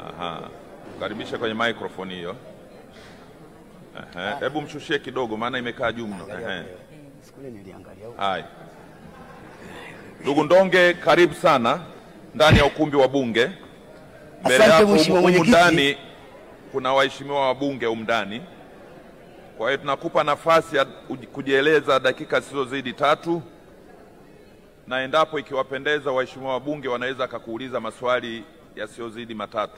Aha. Karibisha kwenye microphone hiyo. Hebu mshushie kidogo maana imekaa juu mno. Hai. Ndugu Ndonge, karibu sana ndani ya ukumbi wa bunge. Mbele yako ndani kuna waheshimiwa wa bunge ndani. Kwa hiyo tunakupa nafasi ya kujieleza dakika zisizozidi 3. Na endapo ikiwapendeza waheshimiwa wa bunge wanaweza kukuuliza maswali yasiyozidi 3.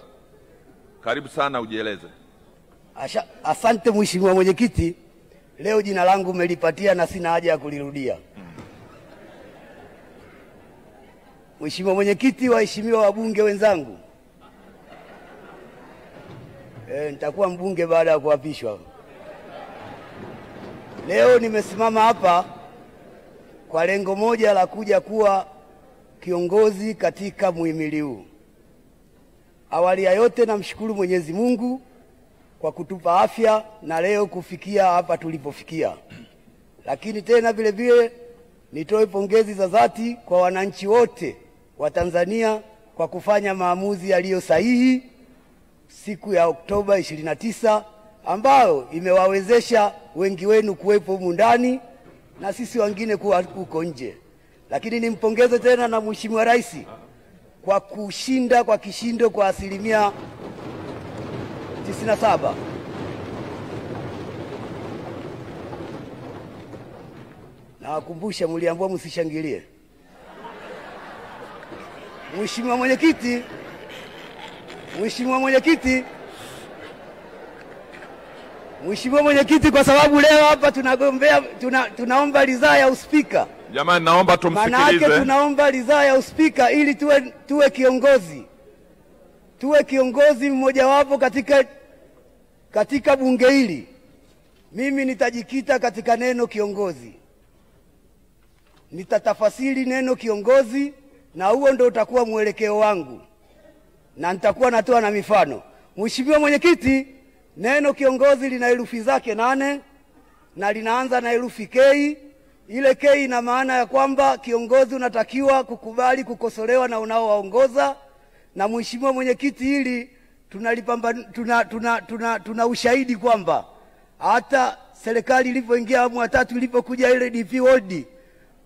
Karibu sana ujieleze. Asante Mheshimiwa Mwenyekiti. Leo jina langu umelipatia na sina haja ya kulirudia. Mheshimiwa Mwenyekiti, waheshimiwa wabunge wenzangu. Nitakuwa mbunge baada ya kuapishwa. Leo nimesimama hapa kwa lengo moja la kuja kuwa kiongozi katika muhimili huu. Awali ya yote namshukuru Mwenyezi Mungu kwa kutupa afya na leo kufikia hapa tulipofikia. Lakini tena vile vile nitoe pongezi za dhati kwa wananchi wote wa Tanzania kwa kufanya maamuzi yaliyo sahihi siku ya Oktoba 29 ambayo imewawezesha wengi wenu kuwepo humu ndani na sisi wengine kuwa huko nje. Lakini nimpongeze tena na Mheshimiwa Rais kwa kushinda kwa kishindo kwa asilimia 97. Na wakumbusha mliambiwa msishangilie. Mheshimiwa Mwenyekiti, Mheshimiwa Mwenyekiti, kwa sababu leo hapa tunagombea tunaomba ridhaa ya uspika. Jamani, naomba tumsikilize. Maana tunaomba ridhaa ya uspika ili tuwe kiongozi. Tuwe kiongozi mmoja wapo katika bunge hili. Mimi nitajikita katika neno kiongozi. Nitatafasiri neno kiongozi na huo ndio utakuwa mwelekeo wangu. Na nitakuwa natoa na mifano. Mheshimiwa Mwenyekiti, neno kiongozi lina herufi zake 8 na linaanza na herufi K. Ile K ina maana ya kwamba kiongozi unatakiwa kukubali kukosolewa na unaowaongoza. Na Mheshimiwa Mwenyekiti, hili tuna ushahidi kwamba hata serikali ilipoingia awamu ya 3 ilipokuja ile DP World,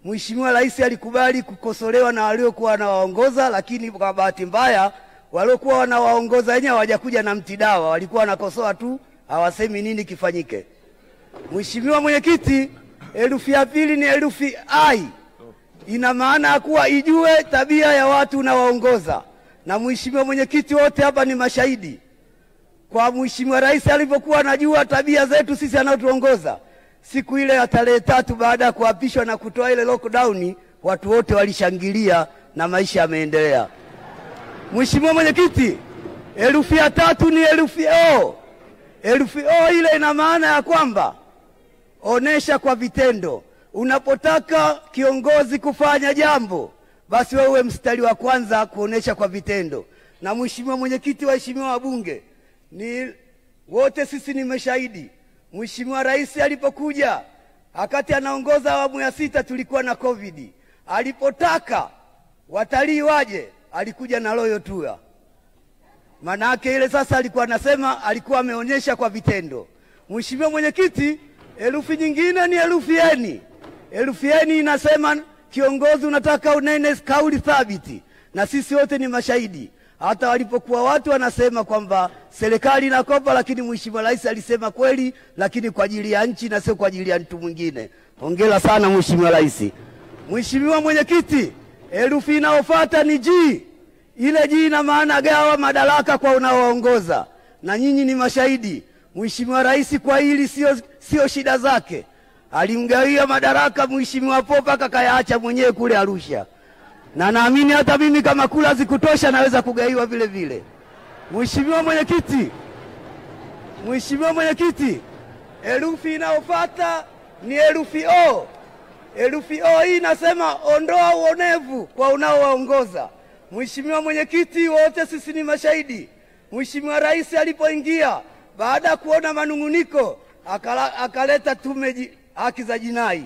Mheshimiwa Rais alikubali kukosolewa na waliokuwa wanawaongoza, lakini kwa bahati mbaya waliokuwa wanawaongoza wenyewe hawajakuja na mtidawa, walikuwa wanakosoa tu, hawasemi nini kifanyike. Mheshimiwa Mwenyekiti, herufi ya pili ni herufi I. Ina maana ya kuwa ijue tabia ya watu unawaongoza. Na Mheshimiwa Mwenyekiti, wote hapa ni mashahidi. Kwa Mheshimiwa Rais alipokuwa anajua tabia zetu sisi anaotuongoza, siku ile ya tarehe 3 baada ya kuapishwa na kutoa ile lockdown, watu wote walishangilia na maisha yameendelea. Mheshimiwa Mwenyekiti, herufi ya 3 ni herufi O. Herufi O ile ina maana ya kwamba onesha kwa vitendo. Unapotaka kiongozi kufanya jambo, basi wewe mstari wa kwanza kuonesha kwa vitendo. Na Mheshimiwa Mwenyekiti, waheshimiwa wabunge, ni wote sisi ni mashahidi. Mheshimiwa Rais alipokuja wakati anaongoza awamu ya 6 tulikuwa na COVID. Alipotaka watalii waje, alikuja na Royal Tour. Manake ile sasa alikuwa anasema, alikuwa ameonyesha kwa vitendo. Mheshimiwa Mwenyekiti, herufi nyingine ni herufi N. Herufi N inasema kiongozi unataka unene kauli thabiti, na sisi wote ni mashahidi. Hata walipokuwa watu wanasema kwamba serikali inakopa, lakini Mheshimiwa Rais alisema kweli, lakini kwa ajili ya nchi na sio kwa ajili ya mtu mwingine. Hongera sana Mheshimiwa Rais. Mheshimiwa Mwenyekiti, herufi inayofuata ni G. Ile G ina maana gawa madaraka kwa unaoongoza, na nyinyi ni mashahidi. Mheshimiwa Rais kwa hili sio shida zake. Alimgawia madaraka Mheshimiwa Popa kakayaacha mwenyewe kule Arusha. Na naamini hata mimi kama kula zikutosha naweza kugaiwa vile vile. Mheshimiwa Mwenyekiti, herufi inayofuata ni herufi O. Herufi O hii inasema ondoa uonevu kwa unaowaongoza. Mheshimiwa Mwenyekiti, wote sisi ni mashahidi. Mheshimiwa Rais alipoingia baada kuona manunguniko akaleta tume haki za jinai,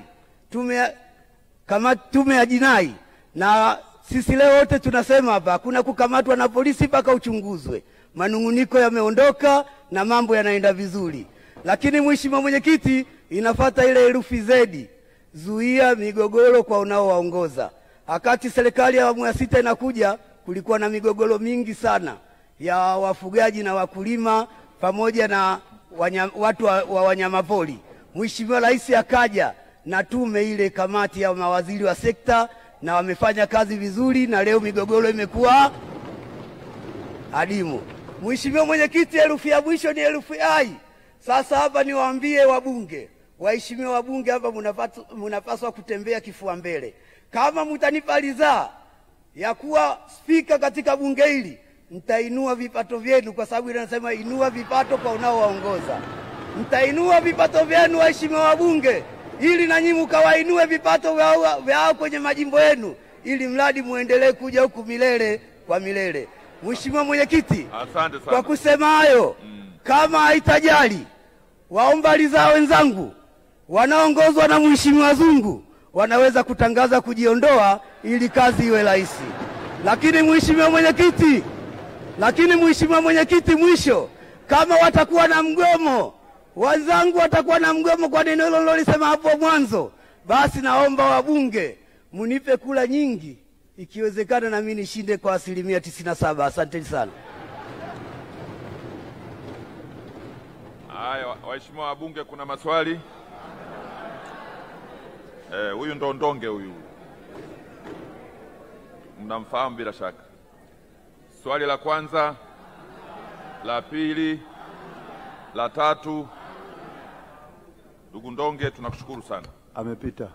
tume ya jinai, na Sisi leo wote tunasema hapa hakuna kukamatwa na polisi mpaka uchunguzwe. Manunguniko yameondoka na mambo yanaenda vizuri. Lakini Mheshimiwa Mwenyekiti, inafuata ile herufi Z, zuia migogoro kwa unaowaongoza. Wakati serikali ya awamu ya 6 inakuja, kulikuwa na migogoro mingi sana ya wafugaji na wakulima pamoja na watu wa wanyamapori. Mheshimiwa Rais akaja na tume ile, kamati ya mawaziri wa sekta, na wamefanya kazi vizuri, na leo migogoro imekuwa adimu. Mheshimiwa Mwenyekiti, herufi ya mwisho ni herufi I. Sasa hapa niwaambie wabunge, waheshimiwa wabunge, hapa mnapaswa kutembea kifua mbele. Kama mtanipa ridhaa ya kuwa spika katika bunge hili, mtainua vipato vyenu, kwa sababu inasema inua vipato kwa unaowaongoza. Mtainua vipato vyenu waheshimiwa wabunge, ili na nyinyi mkawainue vipato vyao kwenye majimbo yenu, ili mradi muendelee kuja huku milele kwa milele. Mheshimiwa Mwenyekiti, asante sana. Kwa kusema hayo, kama haitajali, waomba ridhaa wenzangu wanaongozwa na Mheshimiwa Zungu wanaweza kutangaza kujiondoa ili kazi iwe rahisi. Lakini Mheshimiwa Mwenyekiti, mwisho, kama watakuwa na mgomo, wenzangu watakuwa na mgomo kwa neno hilo nilolisema hapo mwanzo, basi naomba wabunge munipe kula nyingi, ikiwezekana na mimi nishinde kwa 97%. Asanteni sana. Haya, waheshimiwa wabunge, kuna maswali? Huyu ndo Ndonge huyu. Mnamfahamu bila shaka. Swali la kwanza, la pili, la tatu. Ndugu Ndonge, tunakushukuru sana. Amepita.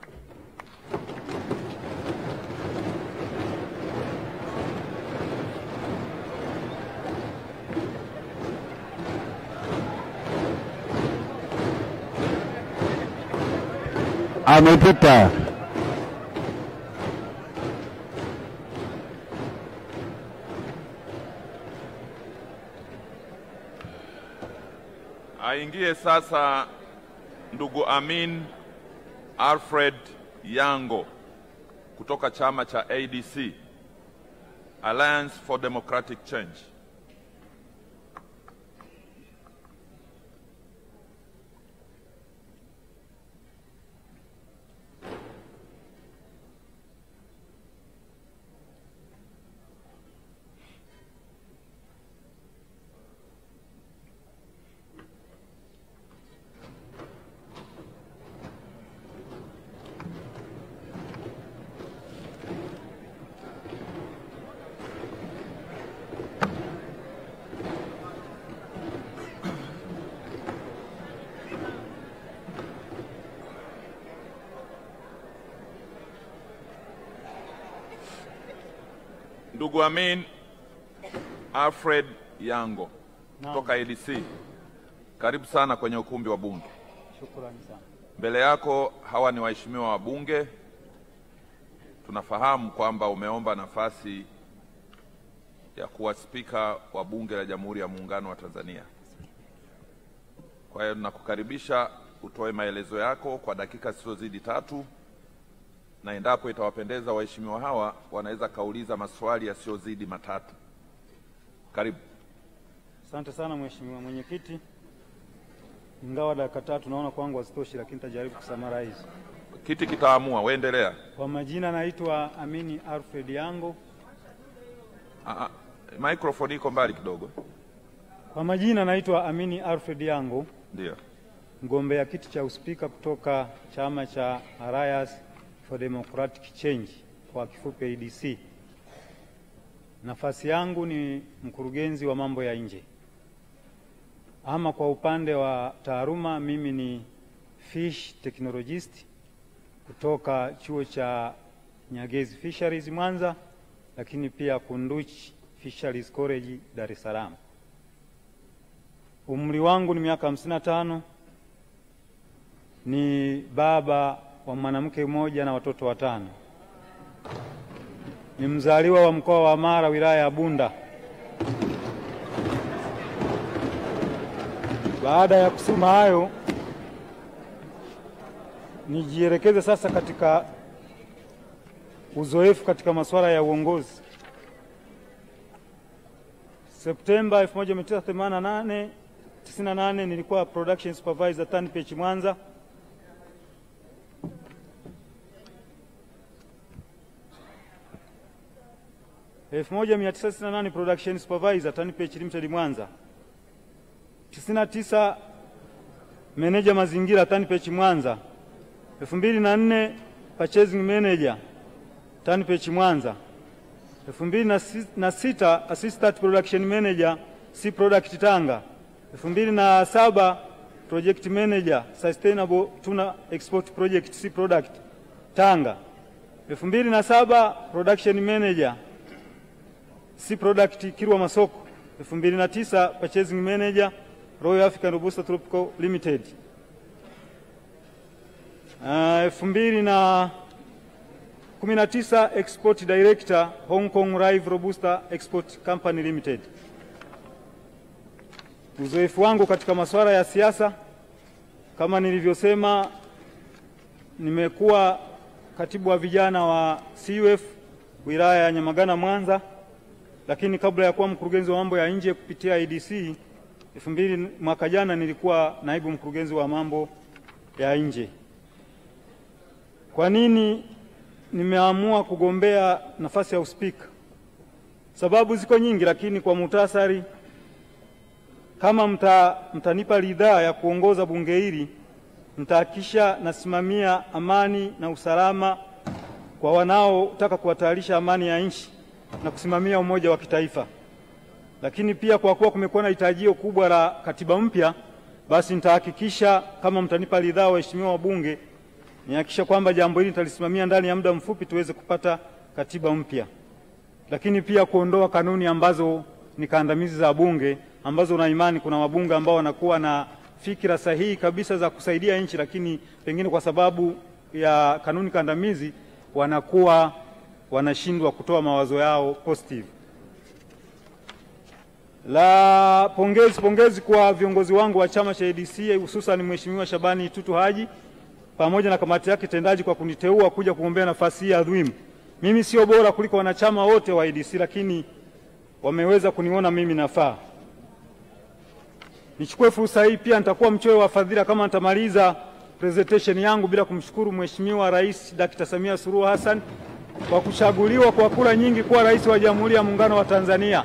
Amepita. Aingie sasa ndugu Amin Alfred Yango kutoka chama cha ADC, Alliance for Democratic Change. Ndugu Amin Alfred Yango kutoka ADC, karibu sana kwenye ukumbi wa bunge. Shukrani sana. Mbele yako hawa ni waheshimiwa wa bunge. Tunafahamu kwamba umeomba nafasi ya kuwa spika wa bunge la Jamhuri ya Muungano wa Tanzania. Kwa hiyo tunakukaribisha utoe maelezo yako kwa dakika zisizozidi 3, na endapo itawapendeza waheshimiwa hawa wanaweza kauliza maswali yasiyozidi 3. Karibu. Asante sana Mheshimiwa Mwenyekiti. Ingawa dakika 3 naona kwangu hazitoshi, lakini nitajaribu kusummarize. Kiti kitaamua, uendelea. Kwa majina naitwa Amini Alfred Yango. Microphone iko mbali kidogo. Kwa majina naitwa Amini Alfred Yango. Ndio. Mgombea kiti cha uspika kutoka chama cha Alliance for Democratic Change, kwa kifupi ADC. Nafasi yangu ni mkurugenzi wa mambo ya nje. Ama kwa upande wa taaluma, mimi ni fish technologist kutoka chuo cha Nyagezi Fisheries Mwanza, lakini pia Kunduchi Fisheries College Dar es Salaam. Umri wangu ni miaka 55. Ni baba wa mwanamke mmoja na watoto 5. Ni mzaliwa wa mkoa wa Mara, wilaya ya Bunda. Baada ya kusoma hayo, nijielekeze sasa katika uzoefu katika masuala ya uongozi. Septemba 1998 nilikuwa production supervisor TANPECH Mwanza. production supervisor TANPECH Limited Mwanza. 99 manager mazingira TANPECH Mwanza. 2004 purchasing manager TANPECH Mwanza. 2006 assistant production manager C product Tanga. 2007 project manager sustainable tuna export project C product Tanga. 2007 production manager C product Kirwa Masoko. 2009 purchasing manager Royal African Robusta Tropical Limited. 2019 export director Hong Kong Live Robusta Export Company Limited. Uzoefu wangu katika masuala ya siasa, kama nilivyosema, nimekuwa katibu wa vijana wa CUF wilaya ya Nyamagana Mwanza, lakini kabla ya kuwa mkurugenzi wa mambo ya nje kupitia IDC mwaka jana nilikuwa naibu mkurugenzi wa mambo ya nje. Kwa nini nimeamua kugombea nafasi ya uspika? Sababu ziko nyingi, lakini kwa muhtasari, kama mtanipa ridhaa ya kuongoza bunge hili, mtahakikisha nasimamia amani na usalama kwa wanaotaka kuhatarisha amani ya nchi na kusimamia umoja wa kitaifa. Lakini pia kwa kuwa kumekuwa na hitajio kubwa la katiba mpya, basi nitahakikisha kama mtanipa ridhaa, waheshimiwa wabunge, nihakikisha kwamba jambo hili nitalisimamia ndani ya muda mfupi tuweze kupata katiba mpya. Lakini pia kuondoa kanuni ambazo ni kandamizi za bunge, ambazo na imani kuna wabunge ambao wanakuwa na fikira sahihi kabisa za kusaidia nchi, lakini pengine kwa sababu ya kanuni kandamizi wanakuwa wanashindwa kutoa mawazo yao positive. La pongezi kwa viongozi wangu wa chama cha ADC, hususan Mheshimiwa Shabani Tutu Haji pamoja na kamati yake tendaji kwa kuniteua kuja kugombea nafasi hii adhimu. Mimi sio bora kuliko wanachama wote wa ADC, lakini wameweza kuniona mimi nafaa. Nichukue fursa hii pia, nitakuwa mchoyo wa fadhila kama nitamaliza presentation yangu bila kumshukuru Mheshimiwa Rais Dr. Samia Suluhu Hassan kwa kuchaguliwa kwa kura nyingi kuwa rais wa Jamhuri ya Muungano wa Tanzania.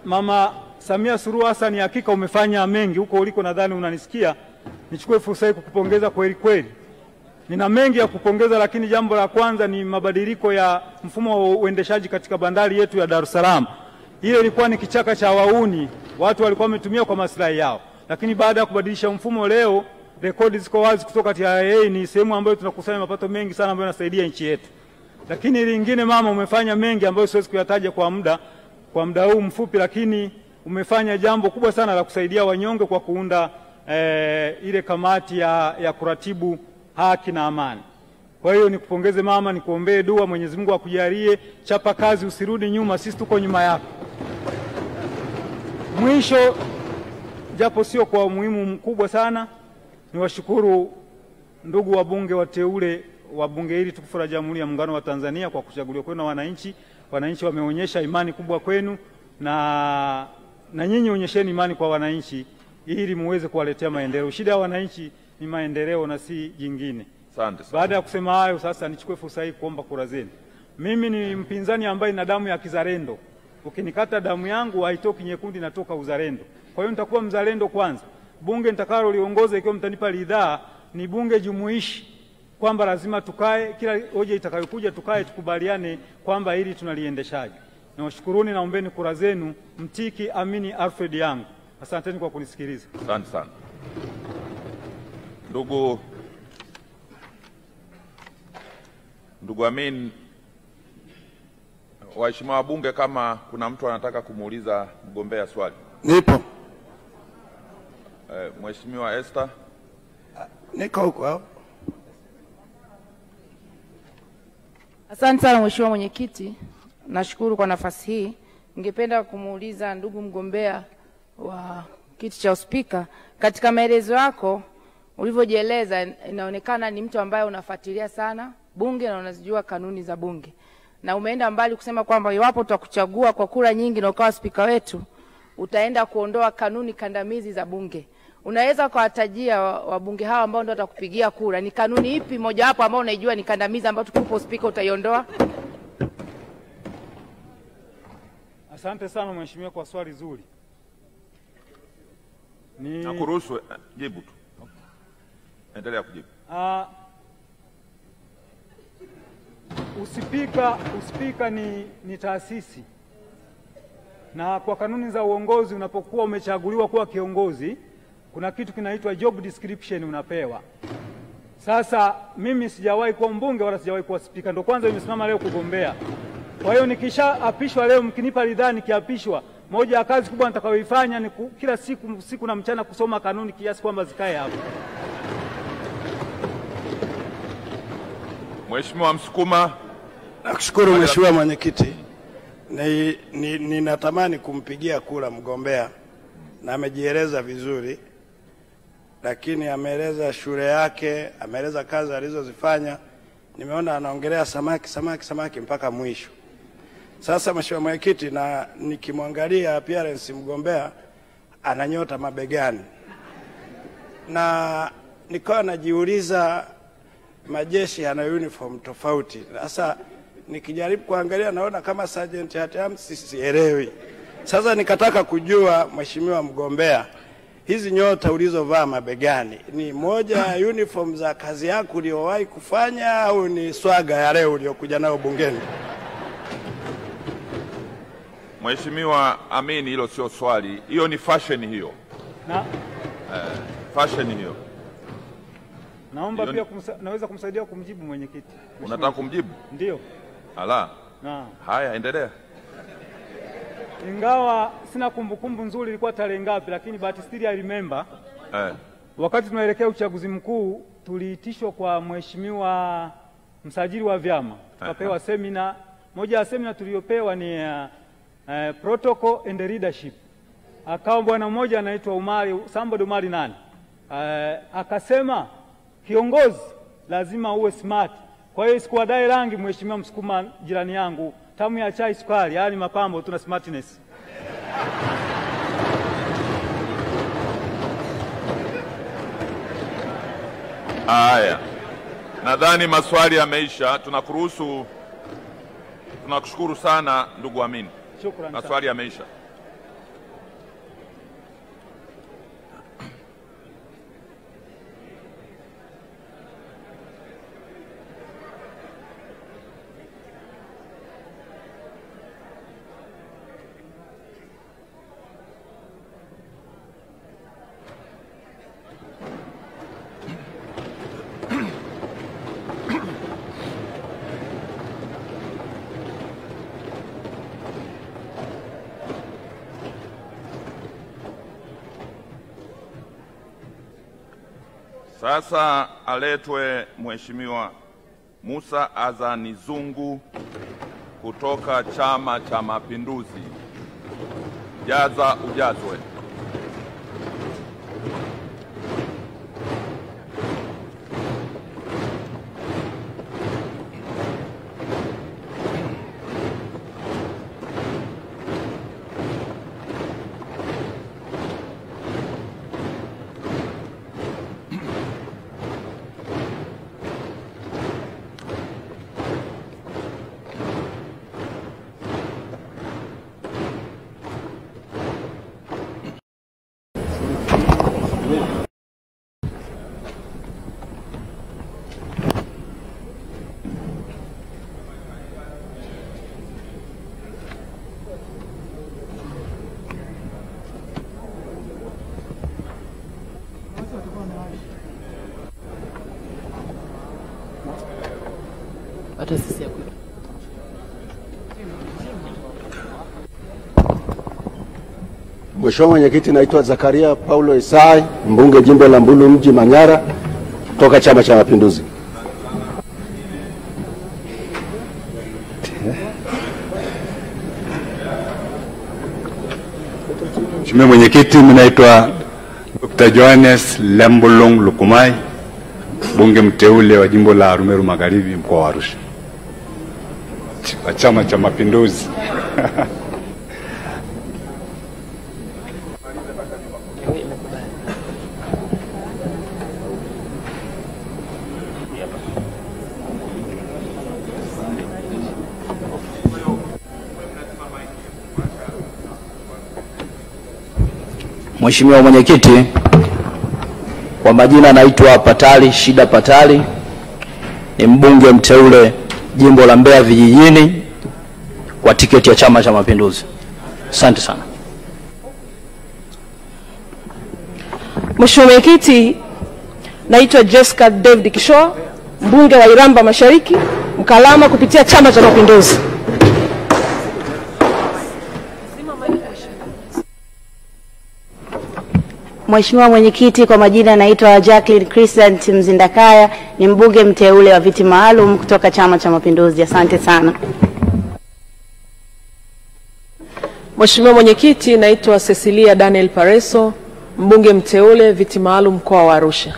Mama Samia Suluhu Hassan, hakika umefanya mengi huko uliko, nadhani unanisikia. Nichukue fursa hii kukupongeza kweli kweli. Nina mengi ya kupongeza, lakini jambo la kwanza ni mabadiliko ya mfumo wa uendeshaji katika bandari yetu ya Dar es Salaam. Ile ilikuwa ni kichaka cha wauni, watu walikuwa wametumia kwa maslahi yao. Lakini baada ya kubadilisha mfumo, leo rekodi ziko wazi kutoka TRA, ni sehemu ambayo tunakusanya mapato mengi sana ambayo yanasaidia nchi yetu. Lakini lingine, mama, umefanya mengi ambayo siwezi kuyataja kwa muda huu mfupi, lakini umefanya jambo kubwa sana la kusaidia wanyonge kwa kuunda ile kamati ya kuratibu haki na amani. Kwa hiyo nikupongeze mama, nikuombee dua, Mwenyezi Mungu akujalie, chapa kazi, usirudi nyuma, sisi tuko nyuma yako. Mwisho, japo sio kwa umuhimu mkubwa sana, niwashukuru ndugu wabunge wateule wa bunge hili tukufu la Jamhuri ya Muungano wa Tanzania kwa kuchaguliwa kwenu na wananchi. Wananchi wameonyesha imani kubwa kwenu, na nyinyi onyesheni imani kwa wananchi ili muweze kuwaletea maendeleo. Shida ya wananchi ni maendeleo na si jingine. Asante. Baada ya kusema hayo, sasa nichukue fursa hii kuomba kura zenu. Mimi ni mpinzani ambaye na damu ya kizalendo. Ukinikata damu yangu haitoki nyekundu, inatoka uzalendo. Kwa hiyo nitakuwa mzalendo kwanza. Bunge nitakalo liongoza, ikiwa mtanipa ridhaa, ni bunge jumuishi, kwamba lazima tukae, kila hoja itakayokuja tukae tukubaliane kwamba hili tunaliendeshaje. Nawashukuruni, naombeni kura zenu, mtiki Amini Alfred yangu. Asanteni kwa kunisikiliza. Asante sana. Ndugu Amin, waheshimiwa wabunge, kama kuna mtu anataka kumuuliza mgombea swali. Nipo. Mheshimiwa Esther. Niko huko. Asante sana Mheshimiwa Mwenyekiti. Nashukuru kwa nafasi hii. Ningependa kumuuliza ndugu mgombea wa kiti cha uspika, katika maelezo yako ulivyojieleza inaonekana ni mtu ambaye unafuatilia sana bunge na unazijua kanuni za bunge, na umeenda mbali kusema kwamba iwapo tutakuchagua kwa kura nyingi na ukawa spika wetu, utaenda kuondoa kanuni kandamizi za bunge. Unaweza kuwatajia wabunge hawa ambao ndio watakupigia kura, ni kanuni ipi moja wapo ambao unaijua ni kandamizi ambayo tukipo spika utaiondoa? Asante sana mheshimiwa kwa swali zuri. Nakuruhusu jibu tu. Endelea kujibu. Usipika ni taasisi, na kwa kanuni za uongozi unapokuwa umechaguliwa kuwa kiongozi kuna kitu kinaitwa job description unapewa. Sasa mimi sijawahi kuwa mbunge wala sijawahi kuwa spika, ndio kwanza nimesimama leo kugombea. Kwa hiyo nikishaapishwa leo, mkinipa ridhaa nikiapishwa, moja ya kazi kubwa nitakayoifanya ni kila siku na mchana kusoma kanuni kiasi kwamba zikae hapo. Mheshimiwa Msukuma. Nakushukuru Mheshimiwa Mwenyekiti. Ninatamani kumpigia kura mgombea na amejieleza vizuri, lakini ameeleza shule yake, ameeleza kazi alizozifanya. Nimeona anaongelea samaki mpaka mwisho. Sasa Mheshimiwa Mwenyekiti, na nikimwangalia appearance mgombea ananyota mabegani, na nikawa najiuliza majeshi yana uniform tofauti. Sasa nikijaribu kuangalia naona kama sergeant Hatamsi, sielewi. Sasa nikataka kujua Mheshimiwa mgombea, hizi nyota ulizovaa mabegani ni moja ya uniform za kazi yako uliyowahi kufanya au ni swaga ya leo uliyokuja nayo bungeni? Mheshimiwa Amin, hilo sio swali, hiyo ni fashion hiyo. Fashion hiyo. Naomba pia naweza kumsaidia kumjibu mwenyekiti. Unataka kumjibu? Ndio. Ala. Haya, endelea. Ingawa sina kumbukumbu nzuri ilikuwa tarehe ngapi, lakini but still I remember. Wakati tunaelekea uchaguzi mkuu tuliitishwa kwa mheshimiwa msajili wa vyama. Tukapewa semina. Moja ya semina tuliyopewa ni protocol and leadership. Akawa bwana mmoja anaitwa Umari nani? Akasema kiongozi lazima uwe smart. Kwa hiyo sikuwadai rangi Mheshimiwa Msukuma jirani yangu, tamu ya chai sukari, yani mapambo tuna smartness. Haya. Nadhani maswali yameisha. Tunakuruhusu. Tunakushukuru sana ndugu Amin. Shukrani. Maswali yameisha. Sasa aletwe Mheshimiwa Musa Azani Zungu kutoka Chama cha Mapinduzi. Jaza ujazwe. Mheshimiwa Mwenyekiti, naitwa Zakaria Paulo Isai, mbunge jimbo la Mbulu mji Manyara, kutoka Chama cha Mapinduzi. Mheshimiwa Mwenyekiti, mimi naitwa Dr. Johannes Lembulong Lukumai mbunge mteule wa jimbo la Arumeru Magharibi mkoa wa Arusha wa Chama cha Mapinduzi. Mheshimiwa Mwenyekiti, kwa majina naitwa Patali Shida Patali, ni mbunge mteule jimbo la Mbeya Vijijini kwa tiketi ya Chama cha Mapinduzi. Asante sana. Mheshimiwa Mwenyekiti, naitwa Jessica David Kisho, mbunge wa Iramba Mashariki Mkalama kupitia Chama cha Mapinduzi. Mheshimiwa Mwenyekiti, kwa majina naitwa Jacqueline Christian Mzindakaya, ni mbunge mteule wa viti maalum kutoka Chama cha Mapinduzi. Asante sana. Mheshimiwa Mwenyekiti, naitwa Cecilia Daniel Pareso, mbunge mteule viti maalum mkoa wa Arusha.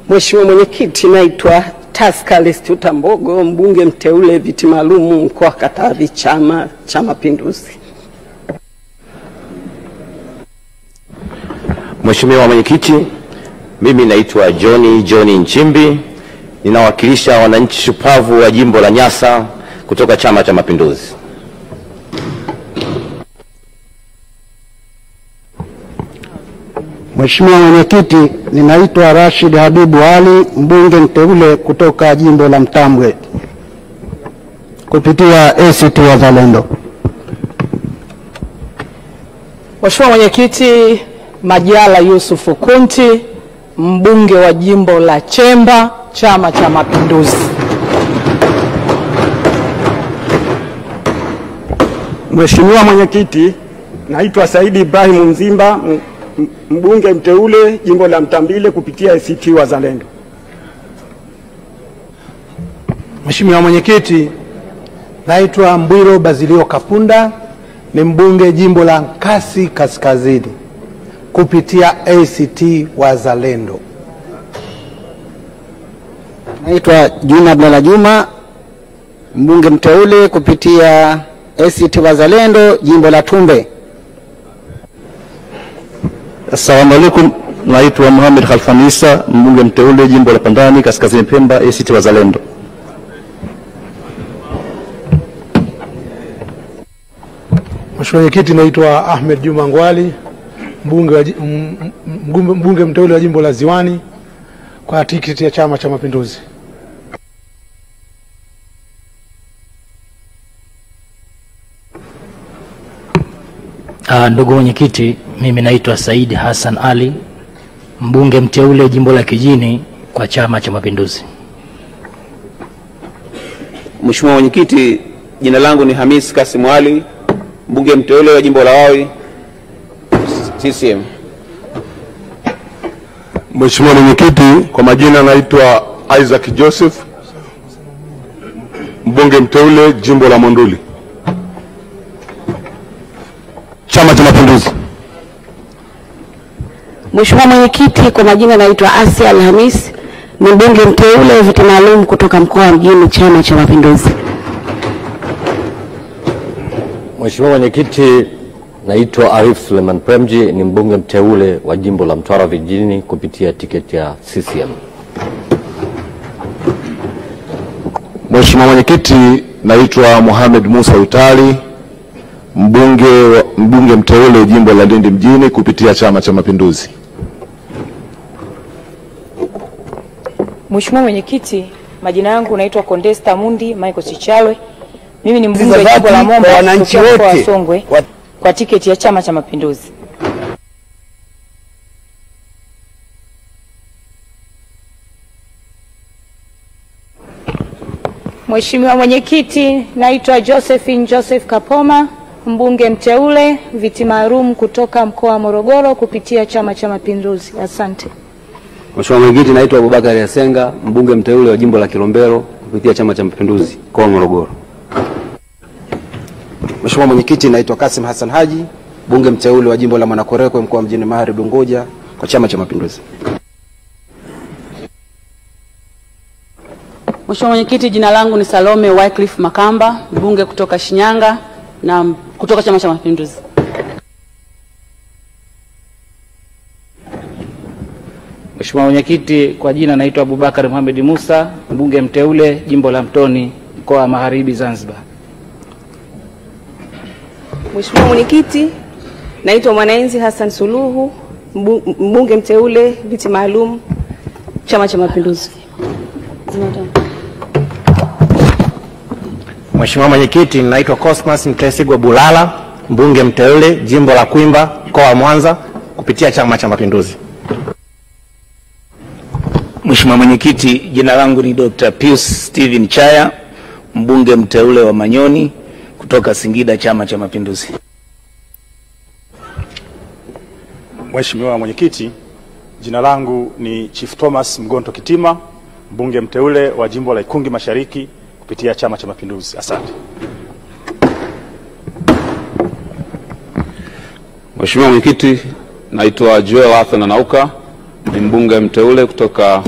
Mheshimiwa Mwenyekiti, naitwa Tascalus Tutambogo, mbunge mteule viti maalum mkoa wa Katavi, Chama cha Mapinduzi. Mheshimiwa Mwenyekiti, mimi naitwa Johnny Nchimbi, ninawakilisha wananchi shupavu wa jimbo la Nyasa kutoka Chama cha Mapinduzi. Mheshimiwa Mwenyekiti, ninaitwa Rashid Habibu Ali, mbunge mteule kutoka jimbo la Mtambwe kupitia ACT Wazalendo. Mheshimiwa Mwenyekiti, Majala Yusuf Kunti, mbunge wa jimbo la Chemba, Chama cha Mapinduzi. Mheshimiwa Mwenyekiti, naitwa Saidi Ibrahim Mzimba, mbunge mteule jimbo la Mtambile kupitia ACT Wazalendo. Mheshimiwa Mwenyekiti, naitwa Mbwiro Bazilio Kapunda, ni mbunge jimbo la Nkasi Kaskazini kupitia ACT Wazalendo. Naitwa Juma Abdalla Juma, mbunge mteule kupitia ACT Wazalendo jimbo la Tumbe. Assalamu alaikum, naitwa Muhammad Khalfan Isa, mbunge mteule jimbo la Pandani Kaskazini Pemba, ACT Wazalendo. Mheshimiwa Mwenyekiti, naitwa Ahmed Juma Ngwali, mbunge mteule wa jimbo la Ziwani kwa tiketi ya Chama cha Mapinduzi. Ndugu mwenyekiti, mimi naitwa Said Hassan Ali, mbunge mteule jimbo la Kijini kwa Chama cha Mapinduzi. Mheshimiwa Mwenyekiti, jina langu ni Hamis Kasim Ali, mbunge mteule wa jimbo la Wawi CCM. Mheshimiwa Mwenyekiti, kwa majina naitwa Isaac Joseph, mbunge mteule jimbo la Monduli, Chama cha Mapinduzi. Mheshimiwa Mwenyekiti, kwa majina naitwa Asia Alhamis, ni mbunge mteule viti maalum kutoka mkoa wa Mjini, Chama cha Mapinduzi. Mheshimiwa Mwenyekiti, naitwa Arif Suleiman Premji, ni mbunge mteule wa jimbo la Mtwara Vijijini kupitia tiketi ya CCM. Mheshimiwa Mwenyekiti, naitwa Mohamed Musa Utali, mbunge mteule jimbo la Lindi Mjini kupitia Chama cha Mapinduzi. Mheshimiwa Mwenyekiti, majina yangu naitwa Condesta Mundi Michael Chichalwe. Mimi ni mbunge wa jimbo la Momba wananchi wote Songwe kwa tiketi ya Chama cha Mapinduzi. Mheshimiwa Mwenyekiti, naitwa Josephine Joseph Kapoma, mbunge mteule viti maalum kutoka mkoa wa Morogoro kupitia Chama cha Mapinduzi. Asante. Mheshimiwa Mwenyekiti, naitwa Abubakar Yasenga, mbunge mteule wa jimbo la Kilombero kupitia Chama cha Mapinduzi mkoa wa Morogoro. Mheshimiwa Mwenyekiti, naitwa Kasim Hassan Haji, mbunge mteule wa jimbo la Mwanakwerekwe mkoa mjini Magharibi Unguja kwa Chama cha Mapinduzi. Mheshimiwa Mwenyekiti, jina langu ni Salome Wycliffe Makamba, mbunge kutoka Shinyanga na kutoka Chama cha Mapinduzi. Mheshimiwa Mwenyekiti, kwa jina naitwa Abubakar Mohamed Musa, mbunge mteule jimbo la Mtoni mkoa wa Magharibi Zanzibar. Mheshimiwa Mwenyekiti, naitwa Mwanaenzi Hassan Suluhu, mbunge mteule viti maalum Chama cha Mapinduzi. Mheshimiwa Mwenyekiti, naitwa Cosmas Mtesigwa Bulala, mbunge mteule jimbo la Kwimba mkoa wa Mwanza kupitia Chama cha Mapinduzi. Mheshimiwa Mwenyekiti, jina langu ni Dr. Pius Steven Chaya, mbunge mteule wa Manyoni kutoka Singida, Chama cha Mapinduzi. Mheshimiwa Mwenyekiti, jina langu ni Chief Thomas Mgonto Kitima, mbunge mteule wa jimbo la Ikungi Mashariki kupitia Chama cha Mapinduzi. Asante. Mheshimiwa Mwenyekiti, naitwa Joel Arthur Nanauka, ni mbunge mteule kutoka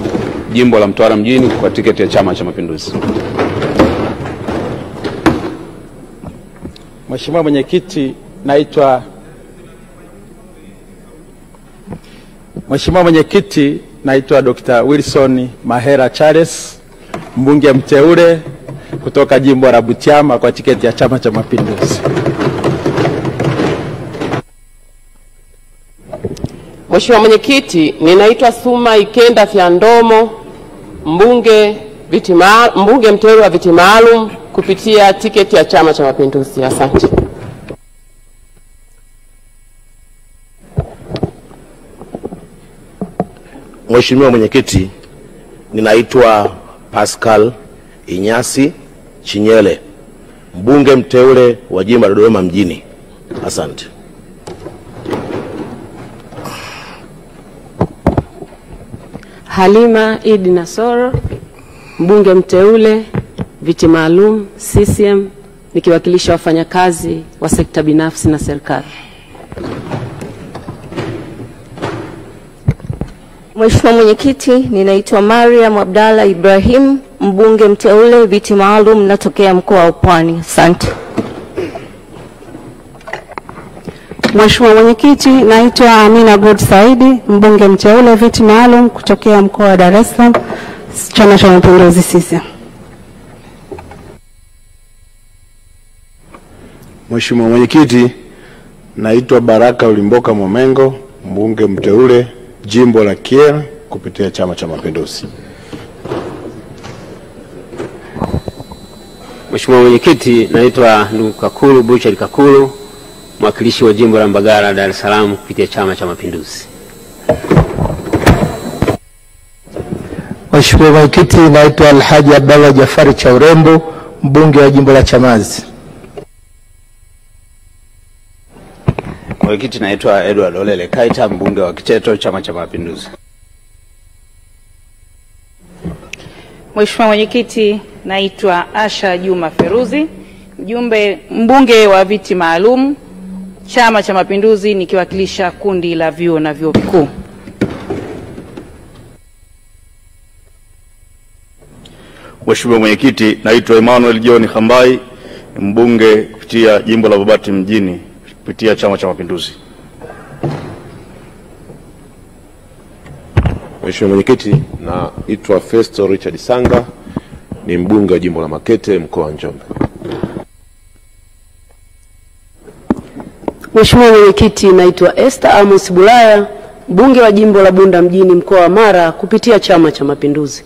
jimbo la Mtwara mjini kwa tiketi ya Chama cha Mapinduzi. Mheshimiwa Mwenyekiti, naitwa Dr. Wilson Mahera Charles, mbunge mteule kutoka jimbo la Butiama kwa tiketi ya Chama cha Mapinduzi. Mheshimiwa Mwenyekiti, ninaitwa Suma Ikenda Fyandomo, mbunge mteule wa viti maalum kupitia tiketi ya Chama cha Mapinduzi. Asante. Mheshimiwa Mwenyekiti, ninaitwa Pascal Inyasi Chinyele, mbunge mteule wa jimbo la Dodoma mjini. Asante. Halima Idi Nasoro, mbunge mteule viti maalum CCM, nikiwakilisha wafanyakazi wa sekta binafsi na serikali. Mheshimiwa Mwenyekiti, ninaitwa Mariam Abdalla Ibrahim, mbunge mteule viti maalum natokea mkoa wa Pwani. Asante. Mheshimiwa Mwenyekiti, naitwa Amina God Saidi, mbunge mteule viti maalum kutokea mkoa wa Dar es Salaam, Chama cha Mapinduzi CCM. Mheshimiwa Mwenyekiti, naitwa Baraka Ulimboka Momengo, mbunge mteule jimbo la Kiera kupitia Chama cha Mapinduzi. Mheshimiwa Mwenyekiti, naitwa ndugu Kakulu Buchari Kakulu, mwakilishi wa jimbo la Mbagala Dar es Salaam kupitia Chama cha Mapinduzi. Mheshimiwa Mwenyekiti, naitwa Alhaji Abdalla Jafari Chaurembo, mbunge wa jimbo la Chamazi. Mwenyekiti, naitwa Edward Olele Kaita, mbunge wa Kiteto, Chama cha Mapinduzi. Mheshimiwa Mwenyekiti, naitwa Asha Juma Feruzi, mbunge wa viti maalum Chama cha Mapinduzi, nikiwakilisha kundi la vyuo na vyuo vikuu. Mheshimiwa Mwenyekiti, naitwa Emmanuel John Khambai, mbunge kupitia jimbo la Babati mjini kupitia Chama cha Mapinduzi. Mheshimiwa Mwenyekiti, naitwa Festo Richard Sanga, ni mbunge wa jimbo la Makete mkoa wa Njombe. Mheshimiwa Mwenyekiti, naitwa Esther Amos Bulaya, mbunge wa jimbo la Bunda mjini mkoa wa Mara kupitia Chama cha Mapinduzi.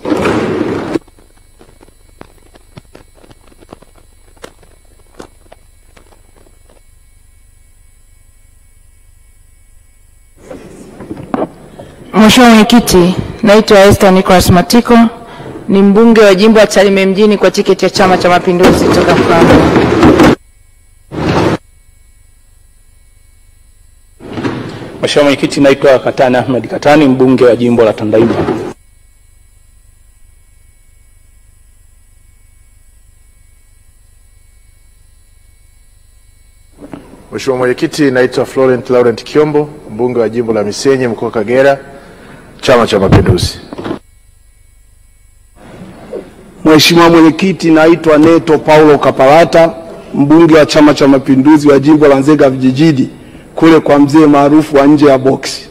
Mheshimiwa Mwenyekiti, naitwa Esther Nicholas Matiko, ni mbunge wa jimbo la Tarime mjini kwa tiketi ya Chama cha Mapinduzi kutoka Mfano. Mheshimiwa Mwenyekiti, naitwa Katani Ahmed Katani, mbunge wa jimbo la Tandahimba. Mheshimiwa Mwenyekiti, naitwa Florent Laurent Kiombo, mbunge wa jimbo la Misenyi, mkoa wa Kagera, Chama cha Mapinduzi. Mheshimiwa Mwenyekiti, naitwa Neto Paulo Kapalata, mbunge wa Chama cha Mapinduzi wa jimbo la Nzega Vijijini, kule kwa mzee maarufu wa nje ya boksi.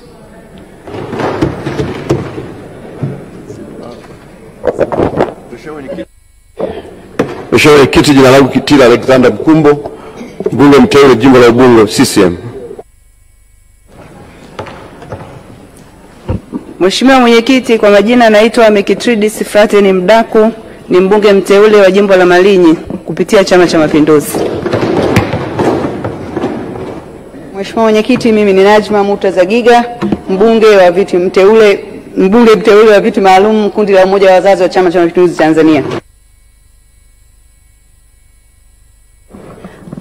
Mheshimiwa Mwenyekiti, jina langu Kitila Alexander Mkumbo, mbunge mteule jimbo la Ubungo CCM. Mheshimiwa Mwenyekiti, kwa majina naitwa Mekitridi Sifrateni Mdaku, ni mbunge mteule wa jimbo la Malinyi kupitia Chama cha Mapinduzi. Mheshimiwa Mwenyekiti, mimi ni Najma Murtaza Giga, mbunge mteule wa viti maalum kundi la umoja wa wazazi wa Chama cha Mapinduzi Tanzania.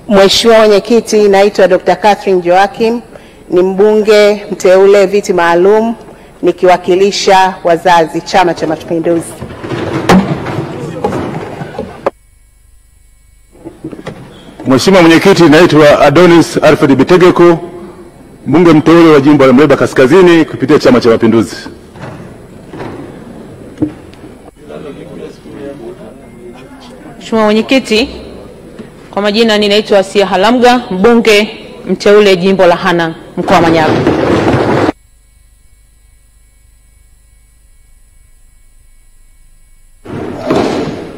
Mheshimiwa Mwenyekiti, naitwa Dr. Catherine Joachim, ni mbunge mteule viti maalum nikiwakilisha wazazi Chama cha Mapinduzi. Mheshimiwa Mwenyekiti, naitwa Adonis Alfred Bitegeko, mbunge mteule wa jimbo la Mleba Kaskazini kupitia Chama cha Mapinduzi. Mheshimiwa Mwenyekiti, kwa majina ninaitwa Asia Halamga, mbunge mteule jimbo la Hanang, mkoa wa Manyara.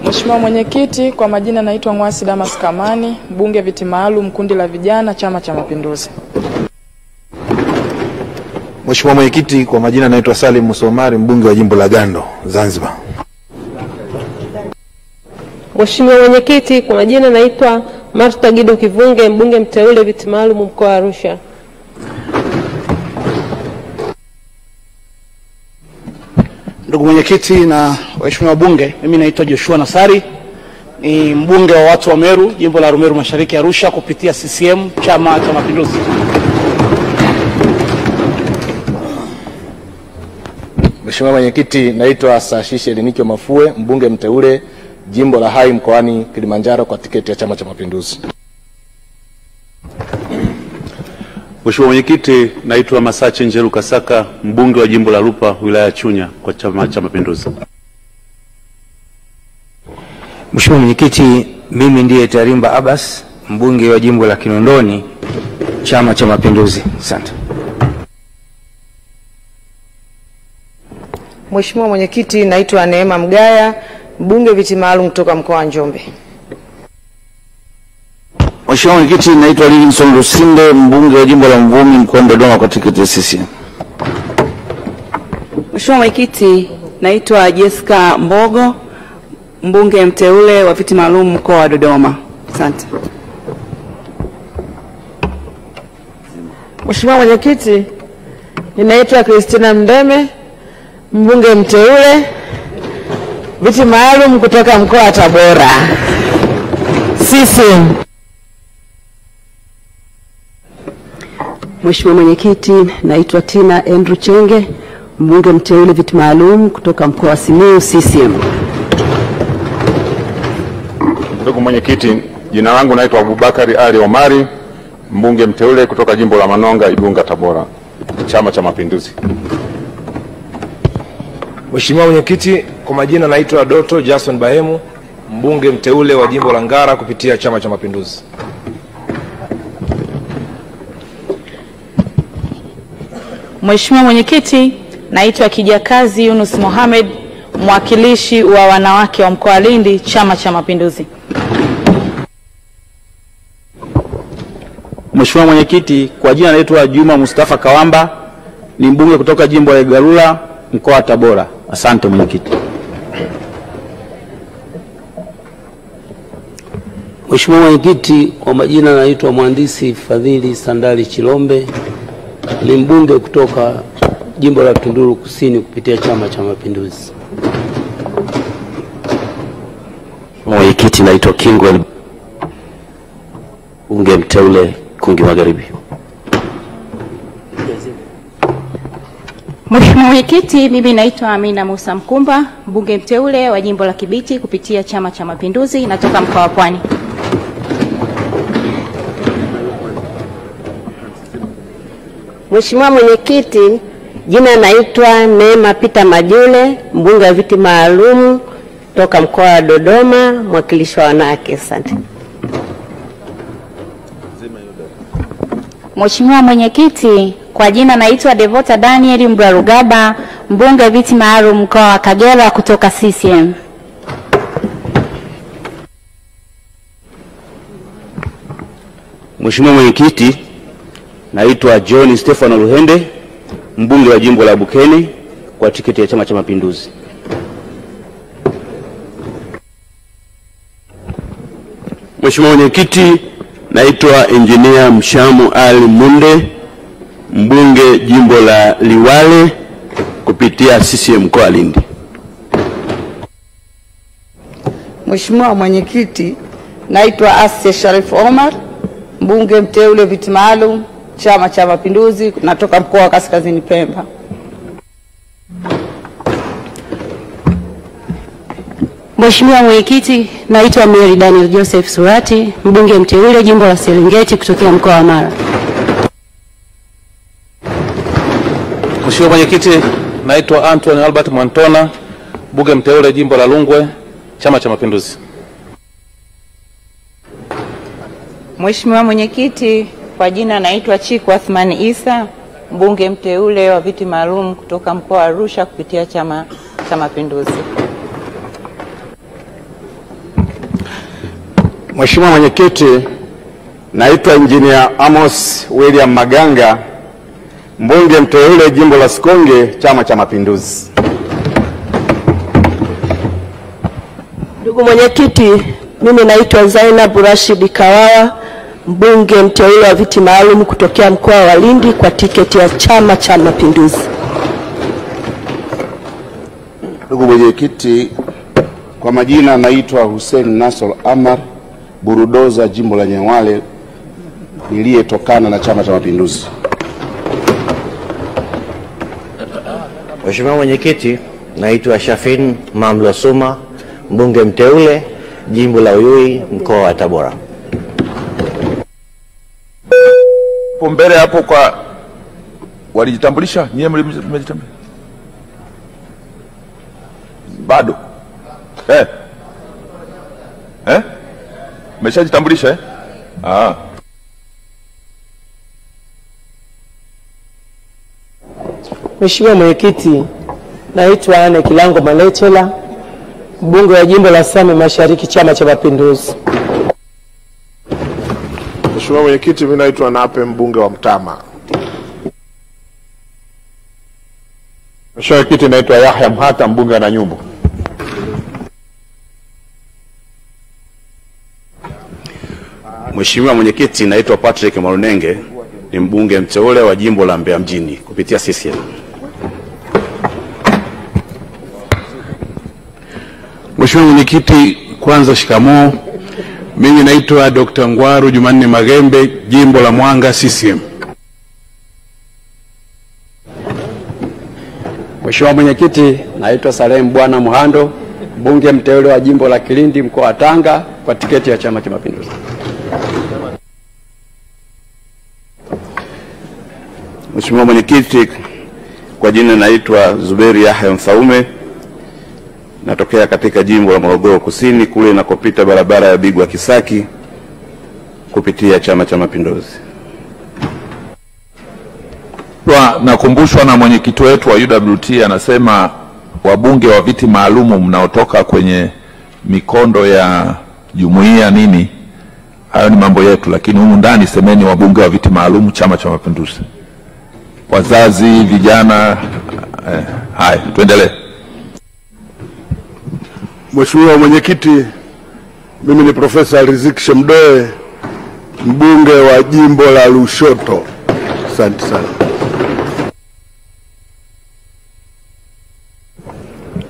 Mheshimiwa Mwenyekiti, kwa majina naitwa Ngwasi Damas Kamani, mbunge viti maalum kundi la vijana Chama cha Mapinduzi. Mheshimiwa Mwenyekiti, kwa majina naitwa Salim Musomari, mbunge wa jimbo la Gando, Zanzibar. Mheshimiwa Mwenyekiti, kwa majina naitwa Martha Gido Kivunge, mbunge mteule viti maalum mkoa wa Arusha. Ndugu Mwenyekiti na waheshimiwa wabunge, mimi naitwa Joshua Nasari, ni mbunge wa watu wa Meru, jimbo la Rumeru Mashariki Arusha kupitia CCM Chama cha Mapinduzi. Mheshimiwa Mwenyekiti, naitwa Sashishe Edenikio Mafue, mbunge mteule jimbo la Hai mkoani Kilimanjaro kwa tiketi ya Chama cha Mapinduzi. Mheshimiwa Mwenyekiti, naitwa Masache Njelu Kasaka, mbunge wa jimbo la Lupa wilaya ya Chunya kwa Chama cha Mapinduzi. Mheshimiwa Mwenyekiti, mimi ndiye Tarimba Abbas, mbunge wa jimbo la Kinondoni, Chama cha Mapinduzi. Asante. Mheshimiwa Mwenyekiti, naitwa Neema Mgaya, mbunge viti maalum kutoka mkoa wa Njombe. Mheshimiwa Mwenyekiti, naitwa Livingston Lusinde, mbunge wa jimbo la Mvumi mkoa wa Dodoma kwa tiketi ya CCM. Mheshimiwa Mwenyekiti, naitwa Jessica Mbogo, mbunge mteule wa viti maalum mkoa wa Dodoma. Asante. Mheshimiwa Mwenyekiti, ninaitwa Christina Mdeme, mbunge mteule viti maalum kutoka mkoa wa Tabora. CCM. Mheshimiwa Mwenyekiti, naitwa Tina Andrew Chenge, mbunge mteule viti maalum kutoka mkoa wa Simiyu, CCM. Ndugu Mwenyekiti, jina langu naitwa Abubakari Ali Omari, mbunge mteule kutoka jimbo la Manonga, Igunga, Tabora, Chama cha Mapinduzi. Mheshimiwa Mwenyekiti, kwa majina naitwa Doto Jason Bahemu, mbunge mteule wa jimbo la Ngara kupitia Chama cha Mapinduzi. Mheshimiwa Mwenyekiti, naitwa Kijakazi Yunus Mohamed, mwakilishi wa wanawake wa mkoa wa Lindi, Chama cha Mapinduzi. Mheshimiwa Mwenyekiti, kwa jina naitwa Juma Mustafa Kawamba, ni mbunge kutoka jimbo la Igalula, mkoa wa Tabora. Asante Mwenyekiti. Mheshimiwa Mwenyekiti, kwa majina naitwa Mhandisi Fadhili Sandali Chilombe, ni mbunge kutoka jimbo la Tunduru Kusini kupitia Chama cha Mapinduzi. Mwenyekiti, naitwa Kingwell, mbunge mteule Kungi Magharibi. Mheshimiwa Mwenyekiti, mimi naitwa Amina Musa Mkumba, mbunge mteule wa jimbo la Kibiti kupitia Chama cha Mapinduzi, natoka mkoa wa Pwani. Mheshimiwa Mwenyekiti, jina naitwa Neema Peter Majule, mbunge wa viti maalum toka mkoa wa Dodoma, mwakilishi wa wanawake. Asante. Mheshimiwa Mwenyekiti, kwa jina naitwa Devota Daniel Mbrarugaba, mbunge wa viti maalum mkoa wa Kagera kutoka CCM. Mheshimiwa Mwenyekiti, naitwa John Stefano Luhende, mbunge wa jimbo la Bukene kwa tiketi ya Chama cha Mapinduzi. Mheshimiwa Mwenyekiti, naitwa Engineer Mshamu Ali Munde, mbunge jimbo la Liwale kupitia CCM mkoa Lindi. Mheshimiwa Mwenyekiti, naitwa Asia Sharif Omar, mbunge mteule viti maalum Chama cha Mapinduzi, natoka mkoa wa Kaskazini Pemba. Mheshimiwa Mwenyekiti, naitwa Mary Daniel Joseph Surati, mbunge mteule jimbo la Serengeti kutokea mkoa wa Mara. Mheshimiwa Mwenyekiti, naitwa Anthony Albert Mwantona, mbunge mteule jimbo la Rungwe, Chama cha Mapinduzi. Mheshimiwa Mwenyekiti, kwa jina naitwa Chiku Athmani Isa, mbunge mteule wa viti maalum kutoka mkoa wa Arusha kupitia Chama cha Mapinduzi. Mheshimiwa Mwenyekiti, naitwa Engineer Amos William Maganga, mbunge mteule jimbo la Sikonge, Chama cha Mapinduzi. Ndugu Mwenyekiti, mimi naitwa Zainab Rashid Kawawa, mbunge mteule wa viti maalum kutokea mkoa wa Lindi kwa tiketi ya Chama cha Mapinduzi. Ndugu Mwenyekiti, kwa majina naitwa Hussein Nasol Amar, burudoza jimbo la Nyewale, niliyetokana na Chama cha Mapinduzi. Mheshimiwa Mwenyekiti, naitwa Shafin Mamlo Suma, mbunge mteule jimbo la Uyui mkoa wa Tabora. Mbele hapo kwa walijitambulisha, nyie mmejitambulisha? Bado? Mmeshajitambulisha Mheshimiwa Mwenyekiti, naitwa Anne Kilango Maletela, mbunge wa jimbo la Same Mashariki, Chama cha Mapinduzi. Mheshimiwa Mwenyekiti, mimi naitwa Nape, mbunge wa Mtama. Mheshimiwa Mwenyekiti, naitwa Yahya Mhata, mbunge wa Nanyumbu. Mheshimiwa Mwenyekiti, naitwa Patrick Marunenge, ni mbunge mteule wa jimbo la Mbeya mjini kupitia CCM. Mheshimiwa Mwenyekiti, kwanza shikamoo. Mimi naitwa Dr. Ngwaru Jumanne Magembe, jimbo la Mwanga, CCM. Mheshimiwa Mwenyekiti, naitwa Salem Bwana Muhando, mbunge mteule wa jimbo la Kilindi mkoa wa Tanga kwa tiketi ya Chama cha Mapinduzi. Mheshimiwa Mwenyekiti, kwa jina naitwa Zuberi Yahya Mfaume, natokea katika jimbo la Morogoro Kusini, kule inakopita barabara ya Bigwa Kisaki kupitia Chama cha Mapinduzi. Nakumbushwa na mwenyekiti wetu wa UWT, anasema wabunge wa viti maalumu mnaotoka kwenye mikondo ya jumuiya nini, hayo ni mambo yetu, lakini humu ndani semeni wabunge wa viti maalumu Chama cha Mapinduzi, wazazi, vijana. Haya, tuendelee. Mheshimiwa Mwenyekiti, mimi ni Profesa Riziki Shemdoe, mbunge wa jimbo la Lushoto. Asante sana.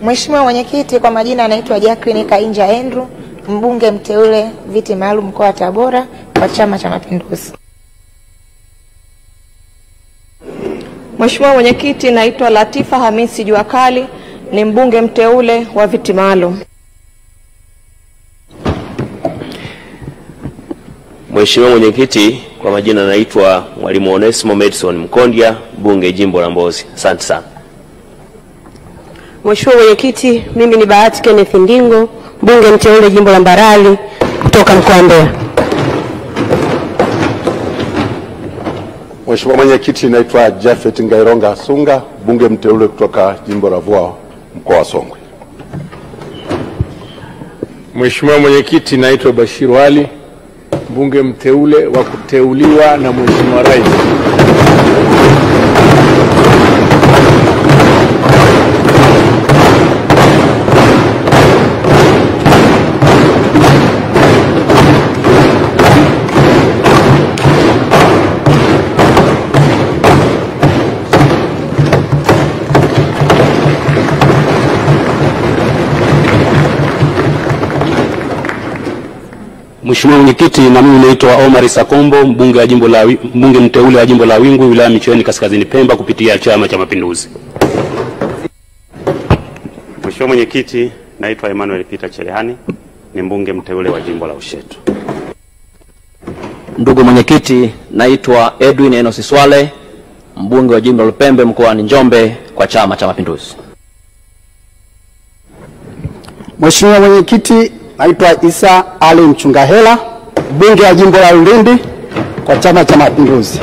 Mheshimiwa Mwenyekiti, kwa majina anaitwa Jacqueline Kainja Andrew, mbunge mteule viti maalum mkoa wa Tabora kwa Chama cha Mapinduzi. Mheshimiwa Mwenyekiti, naitwa Latifa Hamisi Juakali, ni mbunge mteule wa viti maalum. Mheshimiwa Mwenyekiti, kwa majina naitwa Mwalimu Onesmo Madison Mkondia, mbunge jimbo la Mbozi. Asante sana. Mheshimiwa Mwenyekiti, mimi ni Bahati Kenneth Ndingo, mbunge mteule jimbo la Mbarali kutoka mkoa wa Mbeya. Mheshimiwa Mwenyekiti, naitwa Jafet Ngaironga Sunga, mbunge mteule kutoka jimbo la Vwao mkoa wa Songwe. Mheshimiwa Mwenyekiti, naitwa Bashiru Ali, mbunge mteule wa kuteuliwa na Mheshimiwa Rais. Mheshimiwa Mwenyekiti, na mimi naitwa Omar Sakombo, mbunge mteule wa jimbo la Wingwi, wilaya Micheweni Kaskazini Pemba kupitia Chama cha Mapinduzi. Mheshimiwa Mwenyekiti, naitwa Emmanuel Peter Cherehani, ni mbunge mteule wa jimbo la Ushetu. Ndugu Mwenyekiti, naitwa Edwin Enos Swale, mbunge wa jimbo la Lupembe mkoani Njombe kwa Chama cha Mapinduzi. Mheshimiwa Mwenyekiti, naitwa Isa Ali Mchungahela, mbunge wa jimbo la Ulindi kwa Chama cha Mapinduzi.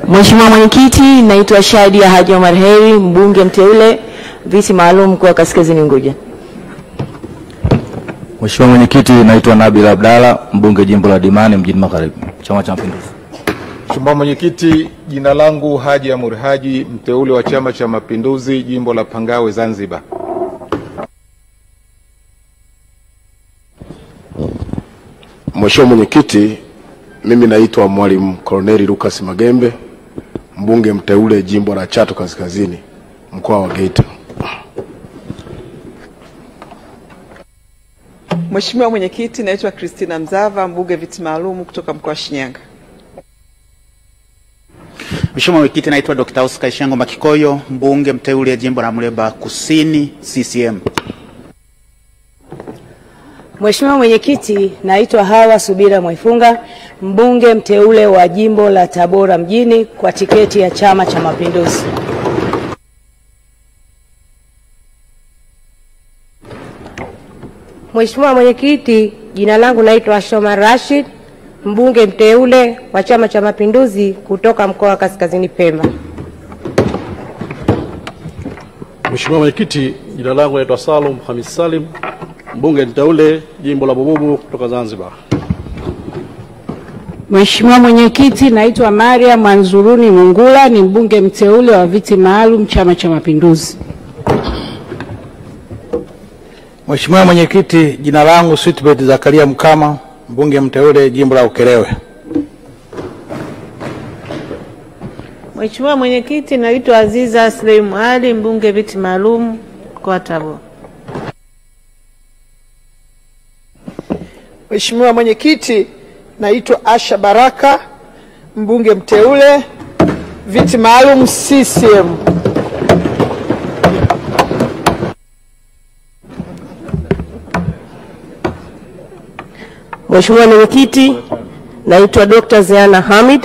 Mheshimiwa Mwenyekiti, naitwa Shadia Haji Omar Heri, mbunge mteule viti maalum kwa Kaskazini Unguja. Mheshimiwa Mwenyekiti, naitwa Nabil Abdalla, mbunge jimbo la Dimani mjini Magharibi, Chama cha Mapinduzi. Mheshimiwa Mwenyekiti, jina langu Haji Amur Haji, mteule wa Chama cha Mapinduzi jimbo la Pangawe Zanzibar. Mheshimiwa Mwenyekiti, mimi naitwa Mwalimu Colonel Lucas Magembe, mbunge mteule jimbo la Chato Kaskazini mkoa wa Geita. Mheshimiwa Mwenyekiti, naitwa Christina Mzava, mbunge viti maalum kutoka mkoa wa Shinyanga. Mheshimiwa Mwenyekiti, naitwa Dr. Oscar Ishango Makikoyo, mbunge mteule jimbo la Muleba Kusini CCM. Mheshimiwa Mwenyekiti, naitwa Hawa Subira Mwaifunga, mbunge mteule wa jimbo la Tabora mjini kwa tiketi ya Chama cha Mapinduzi. Mheshimiwa Mwenyekiti, jina langu naitwa Shoma Rashid, mbunge mteule wa Chama cha Mapinduzi kutoka mkoa wa Kaskazini Pemba. Mheshimiwa Mwenyekiti, jina langu naitwa Salum Hamis Salim, mbunge mteule jimbo la Bububu kutoka Zanzibar. Mheshimiwa Mwenyekiti, naitwa Maria Manzuruni Mungula, ni mbunge mteule wa viti maalum Chama cha Mapinduzi. Mheshimiwa Mwenyekiti, jina langu Sweetbet Zakaria Mkama, mbunge mteule jimbo la Ukerewe. Mheshimiwa Mwenyekiti, naitwa Aziza Sleimu Ali, mbunge viti maalum kwa Tabora. Mheshimiwa Mwenyekiti, naitwa Asha Baraka, mbunge mteule viti maalum CCM. Mheshimiwa Mwenyekiti, naitwa Dr. Zeana Hamid,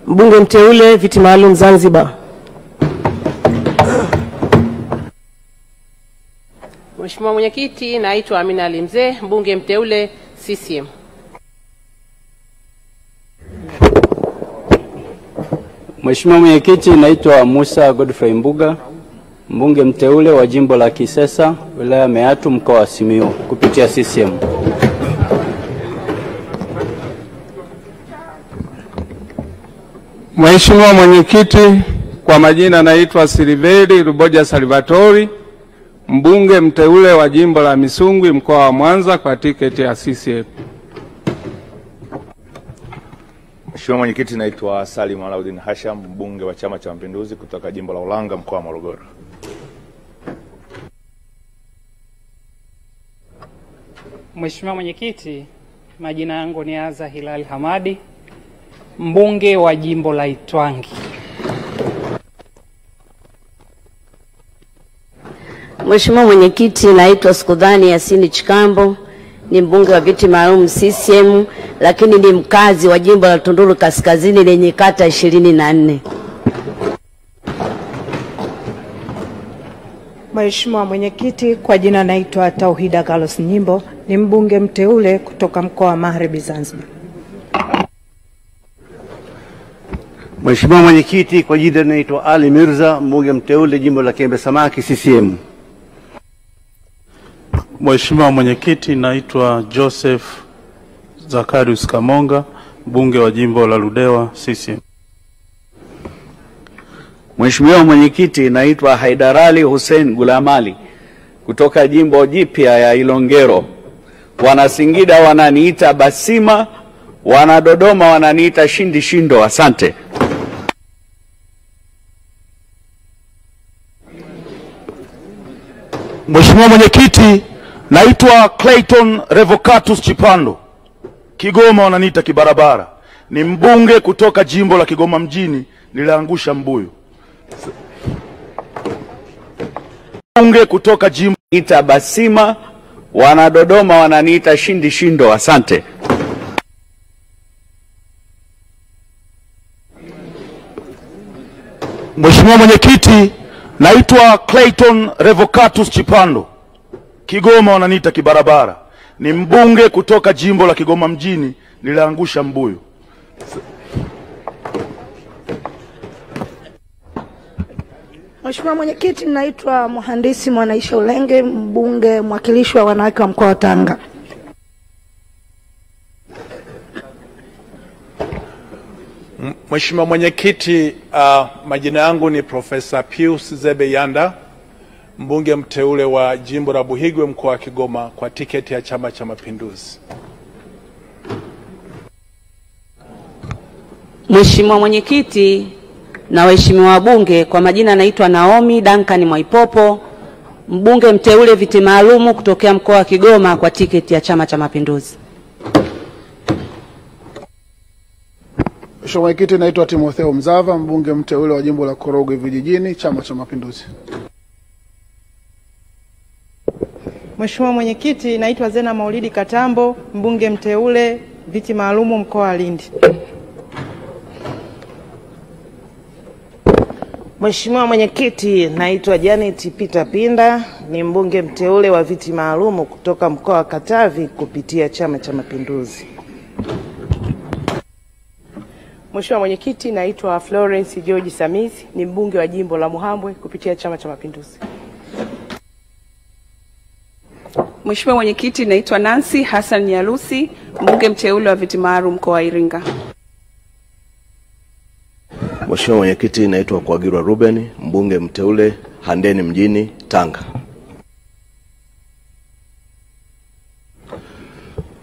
mbunge mteule viti maalum Zanzibar. Mheshimiwa Mwenyekiti, naitwa Amina Ali Mzee, mbunge mteule CCM. Mheshimiwa Mwenyekiti, naitwa Musa Godfrey Mbuga, mbunge mteule wa jimbo la Kisesa, wilaya Meatu, mkoa wa Simiyu kupitia CCM. Mheshimiwa Mwenyekiti, kwa majina naitwa Silveri Ruboja Salvatori, mbunge mteule wa jimbo la Misungwi mkoa wa Mwanza kwa tiketi ya CCM. Mheshimiwa Mwenyekiti, naitwa Salim Alaudin Hasham, mbunge wa Chama cha Mapinduzi kutoka jimbo la Ulanga mkoa wa Morogoro. Mheshimiwa Mwenyekiti, majina yangu ni Aza Hilal Hamadi, mbunge wa jimbo la Itwangi. Mheshimiwa Mwenyekiti, naitwa Skudhani Yasini Chikambo, ni mbunge wa viti maalum CCM, lakini ni mkazi wa jimbo la Tunduru Kaskazini lenye kata 24. Mheshimiwa Mwenyekiti, kwa jina naitwa Tauhida Carlos Nyimbo, ni mbunge mteule kutoka mkoa wa Magharibi Zanzibar. Mheshimiwa Mwenyekiti, kwa jina naitwa Ali Mirza, mbunge mteule jimbo la Kiembe Samaki CCM. Mheshimiwa Mwenyekiti, naitwa Joseph Zakarius Kamonga, mbunge wa jimbo la Ludewa CCM. Mheshimiwa Mwenyekiti, naitwa Haidarali Hussein Gulamali kutoka jimbo jipya ya Ilongero. Wana Singida wananiita Basima, wana Dodoma wananiita Shindi Shindo. Asante. Mheshimiwa Mwenyekiti, naitwa Clayton Revocatus Chipando, Kigoma wananiita Kibarabara, ni mbunge kutoka jimbo la Kigoma mjini, niliangusha mbuyu. Mbunge kutoka jimbo ita Basima, wana Dodoma wananiita Shindi Shindo. Asante. Mheshimiwa Mwenyekiti, naitwa Clayton Revocatus Chipando, Kigoma wananiita Kibarabara, ni mbunge kutoka jimbo la Kigoma mjini, niliangusha mbuyu. Mheshimiwa Mwenyekiti, naitwa Mhandisi Mwanaisha Ulenge, mbunge mwakilishi wa wanawake wa mkoa wa Tanga. Mheshimiwa Mwenyekiti, majina yangu ni Profesa Pius Zebe Yanda, mbunge mteule wa jimbo la Buhigwe mkoa wa Kigoma kwa tiketi ya Chama cha Mapinduzi. Mheshimiwa Mwenyekiti na waheshimiwa wabunge, kwa majina naitwa Naomi Duncan Mwaipopo, mbunge mteule viti maalumu kutokea mkoa wa Kigoma kwa tiketi ya Chama cha Mapinduzi. Mheshimiwa Mwenyekiti, naitwa Timotheo Mzava, mbunge mteule wa jimbo la Korogwe Vijijini, Chama cha Mapinduzi. Mheshimiwa Mwenyekiti, naitwa Zena Maulidi Katambo, mbunge mteule viti maalumu mkoa wa Lindi. Mheshimiwa Mwenyekiti, naitwa Janet Peter Pinda, ni mbunge mteule wa viti maalumu kutoka mkoa wa Katavi kupitia Chama cha Mapinduzi. Mheshimiwa Mwenyekiti, naitwa Florence George Samisi, ni mbunge wa jimbo la Muhambwe kupitia Chama cha Mapinduzi. Mheshimiwa Mwenyekiti, naitwa Nancy Hassan Nyalusi, mbunge mteule wa viti maalum mkoa wa Iringa. Mheshimiwa Mwenyekiti, naitwa Kwagirwa Ruben, mbunge mteule Handeni mjini, Tanga.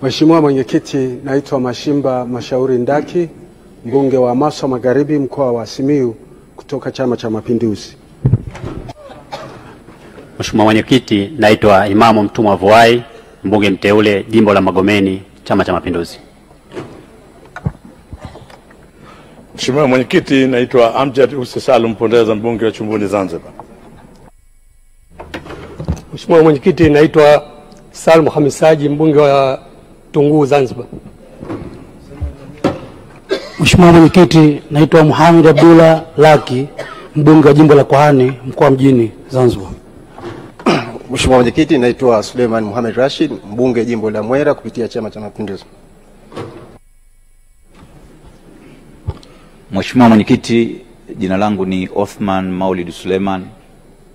Mheshimiwa Mwenyekiti, naitwa Mashimba Mashauri Ndaki, mbunge wa Maswa Magharibi mkoa wa Simiyu kutoka Chama cha Mapinduzi. Mheshimiwa Mwenyekiti, naitwa Imamu Mtumwa Vuai, mbunge mteule jimbo la Magomeni, Chama cha Mapinduzi. Mheshimiwa Mwenyekiti, naitwa Amjad Use Salum Pondeza, mbunge wa Chumbuni, Zanzibar. Mheshimiwa Mwenyekiti, naitwa Salum Hamisaji, mbunge wa Tunguu, Zanzibar. Mheshimiwa Mwenyekiti, naitwa Muhammad Abdullah Laki, mbunge wa jimbo la Kwahani mkoa mjini, Zanzibar. Mheshimiwa Mwenyekiti, naitwa Suleiman Mohamed Rashid, mbunge jimbo la Mwera kupitia Chama cha Mapinduzi. Mheshimiwa Mwenyekiti, jina langu ni Othman Maulid Suleiman,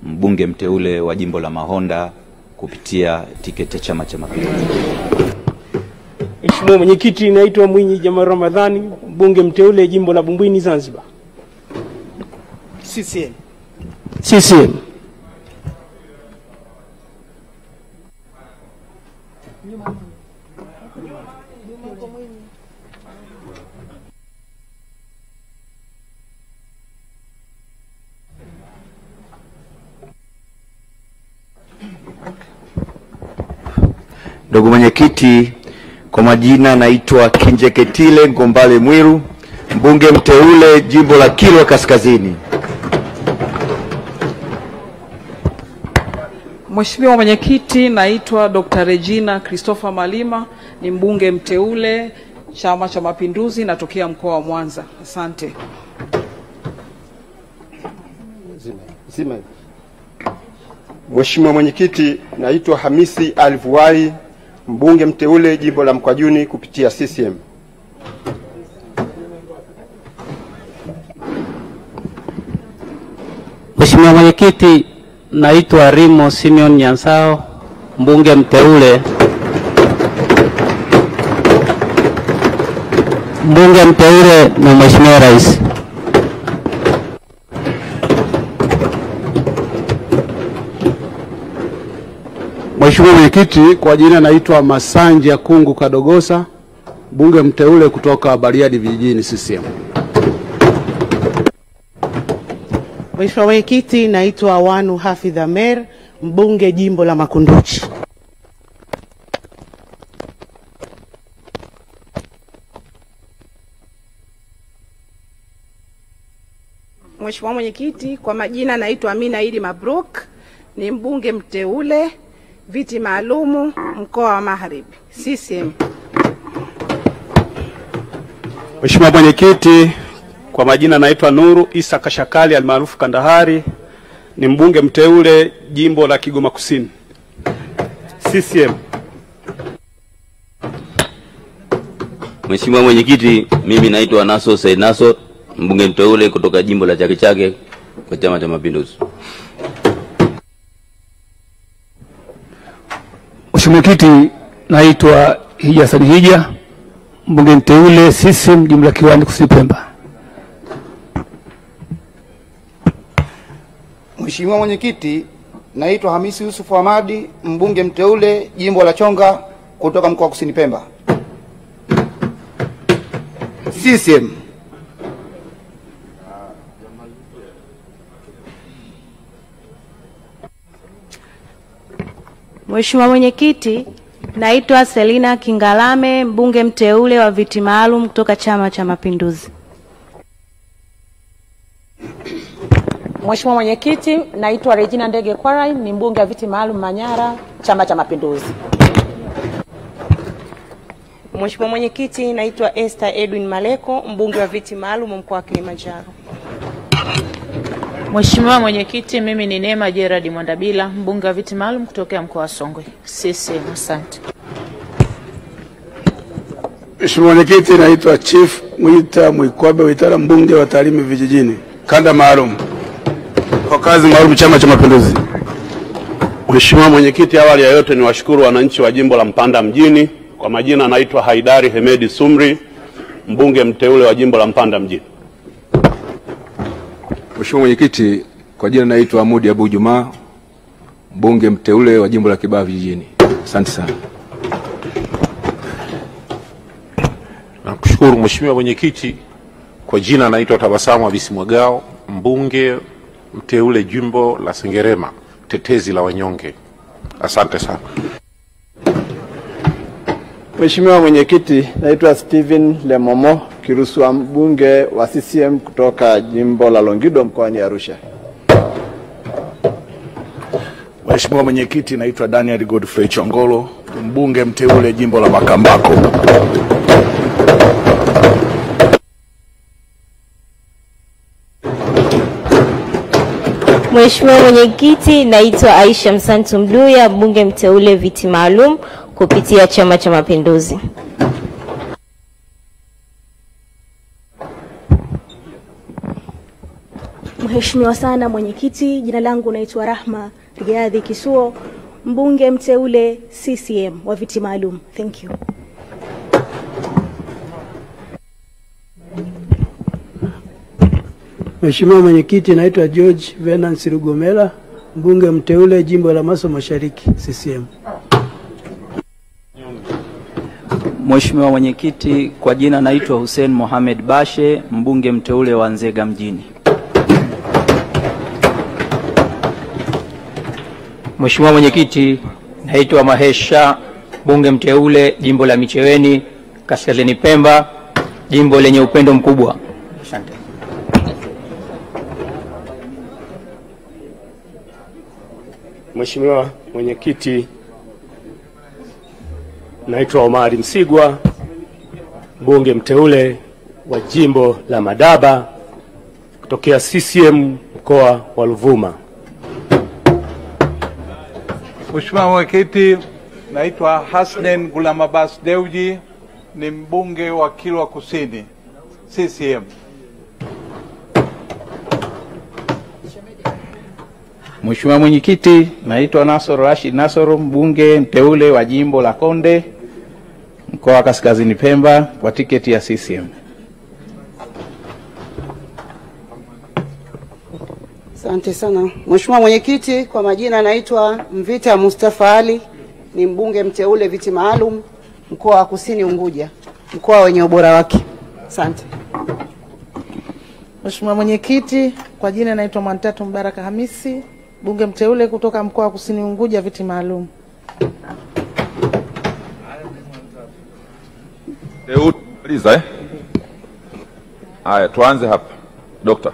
mbunge mteule wa jimbo la Mahonda kupitia tiketi ya Chama cha Mapinduzi. Mheshimiwa Mwenyekiti, naitwa Mwinyi Jamal Ramadhani, mbunge mteule jimbo la Bumbwini, Zanzibar. CCM. Ndugu Mwenyekiti, kwa majina naitwa Kinjeketile Ngombale Mwiru, mbunge mteule jimbo la Kilwa Kaskazini. Mheshimiwa Mwenyekiti, naitwa Dr. Regina Christopher Malima, ni mbunge mteule Chama cha Mapinduzi, natokea mkoa wa Mwanza. Asante. Mheshimiwa Mwenyekiti, naitwa Hamisi Alivuai, mbunge mteule jimbo la Mkwajuni kupitia CCM. Mheshimiwa Mwenyekiti, naitwa Rimo Simeon Nyansao, mbunge mteule na Mheshimiwa Rais. Mheshimiwa Mwenyekiti, kwa jina naitwa Masanja Kungu Kadogosa, mbunge mteule kutoka Bariadi vijijini CCM. Mheshimiwa Mwenyekiti, naitwa Wanu Hafidh Amer, mbunge jimbo la Makunduchi. Mheshimiwa Mwenyekiti, kwa majina naitwa Amina Idi Mabruk, ni mbunge mteule viti maalumu mkoa wa Magharibi CCM. Mheshimiwa Mwenyekiti, kwa majina naitwa Nuru Isa Kashakali almaarufu Kandahari, ni mbunge mteule jimbo la Kigoma Kusini CCM. Mheshimiwa Mwenyekiti, mimi naitwa Naso Said Naso, mbunge mteule kutoka jimbo la Chake Chake kwa Chama cha Mapinduzi. Mheshimiwa Mwenyekiti, naitwa Hija Said Hija, mbunge mteule CCM jimbo la Kiwani Kusini Pemba. Mheshimiwa Mwenyekiti, naitwa Hamisi Yusuf Hamadi, mbunge mteule jimbo la Chonga kutoka mkoa wa Kusini Pemba CCM. Mheshimiwa Mwenyekiti, naitwa Selina Kingalame, mbunge mteule wa viti maalum kutoka Chama cha Mapinduzi. Mheshimiwa Mwenyekiti, naitwa Regina Ndege Kwarai, ni mbunge wa viti maalum Manyara, Chama cha Mapinduzi. Mheshimiwa Mwenyekiti, naitwa Esther Edwin Maleko, mbunge wa viti maalum mkoa wa Kilimanjaro. Mheshimiwa Mwenyekiti, mimi ni Neema Gerard Mwandabila, mbunge wa viti maalum kutoka mkoa wa Songwe CCM. Asante. Mheshimiwa Mwenyekiti, naitwa Chief Mwita Mwikwabe Witara, mbunge wa Tarime vijijini kanda maalum kwa kazi maalum Chama cha Mapinduzi. Mheshimiwa Mwenyekiti, awali ya yote niwashukuru wananchi wa jimbo la Mpanda mjini. Kwa majina naitwa Haidari Hemedi Sumri, mbunge mteule wa jimbo la Mpanda mjini. Mheshimiwa Mwenyekiti, kwa jina naitwa Amudi Abu Juma, mbunge mteule wa jimbo la Kibaha vijijini. Asante sana. Nakushukuru Mheshimiwa Mwenyekiti, kwa jina naitwa Tabasamu Abisi Mwagao, mbunge mteule jimbo la Sengerema, tetezi la wanyonge. Asante sana. Mheshimiwa Mwenyekiti, naitwa Steven Lemomo Kiruswa, mbunge wa CCM kutoka jimbo la Longido mkoani Arusha. Mheshimiwa Mwenyekiti, naitwa Daniel Godfrey Chongolo, mbunge mteule jimbo la Makambako. Mheshimiwa Mwenyekiti, naitwa Aisha Msantu Mduya, mbunge mteule viti maalum kupitia Chama cha Mapinduzi. Mheshimiwa sana Mwenyekiti, jina langu naitwa Rahma Riadhi Kisuo, mbunge mteule CCM wa viti maalum. Thank you. Mheshimiwa Mwenyekiti, naitwa George Venance Rugomela, mbunge mteule jimbo la Maso Mashariki CCM. Mheshimiwa Mwenyekiti, kwa jina naitwa Hussein Mohamed Bashe, mbunge mteule wa Nzega mjini. Mheshimiwa Mwenyekiti, naitwa Mahesha, mbunge mteule jimbo la Micheweni Kaskazini Pemba, jimbo lenye upendo mkubwa. Asante. Mheshimiwa Mwenyekiti, naitwa Omari Msigwa, mbunge mteule wa jimbo la Madaba kutokea CCM mkoa wa Ruvuma. Mheshimiwa Mwenyekiti, naitwa Hasnen Gulam Abbas Deuji, ni mbunge wa Kilwa Kusini CCM. Mheshimiwa Mwenyekiti, naitwa Nasor Rashid Nasor, mbunge mteule wa jimbo la Konde mkoa wa Kaskazini Pemba kwa tiketi ya CCM. Asante sana. Mheshimiwa Mwenyekiti, kwa majina naitwa Mvita Mustafa Ali, ni mbunge mteule viti maalum mkoa wa Kusini Unguja, mkoa wenye ubora wake. Asante. Mheshimiwa Mwenyekiti, kwa jina naitwa Mwantatu Mbaraka Hamisi, mbunge mteule kutoka mkoa wa Kusini Unguja viti maalum. Maliza Haya, tuanze hapa. Dokta.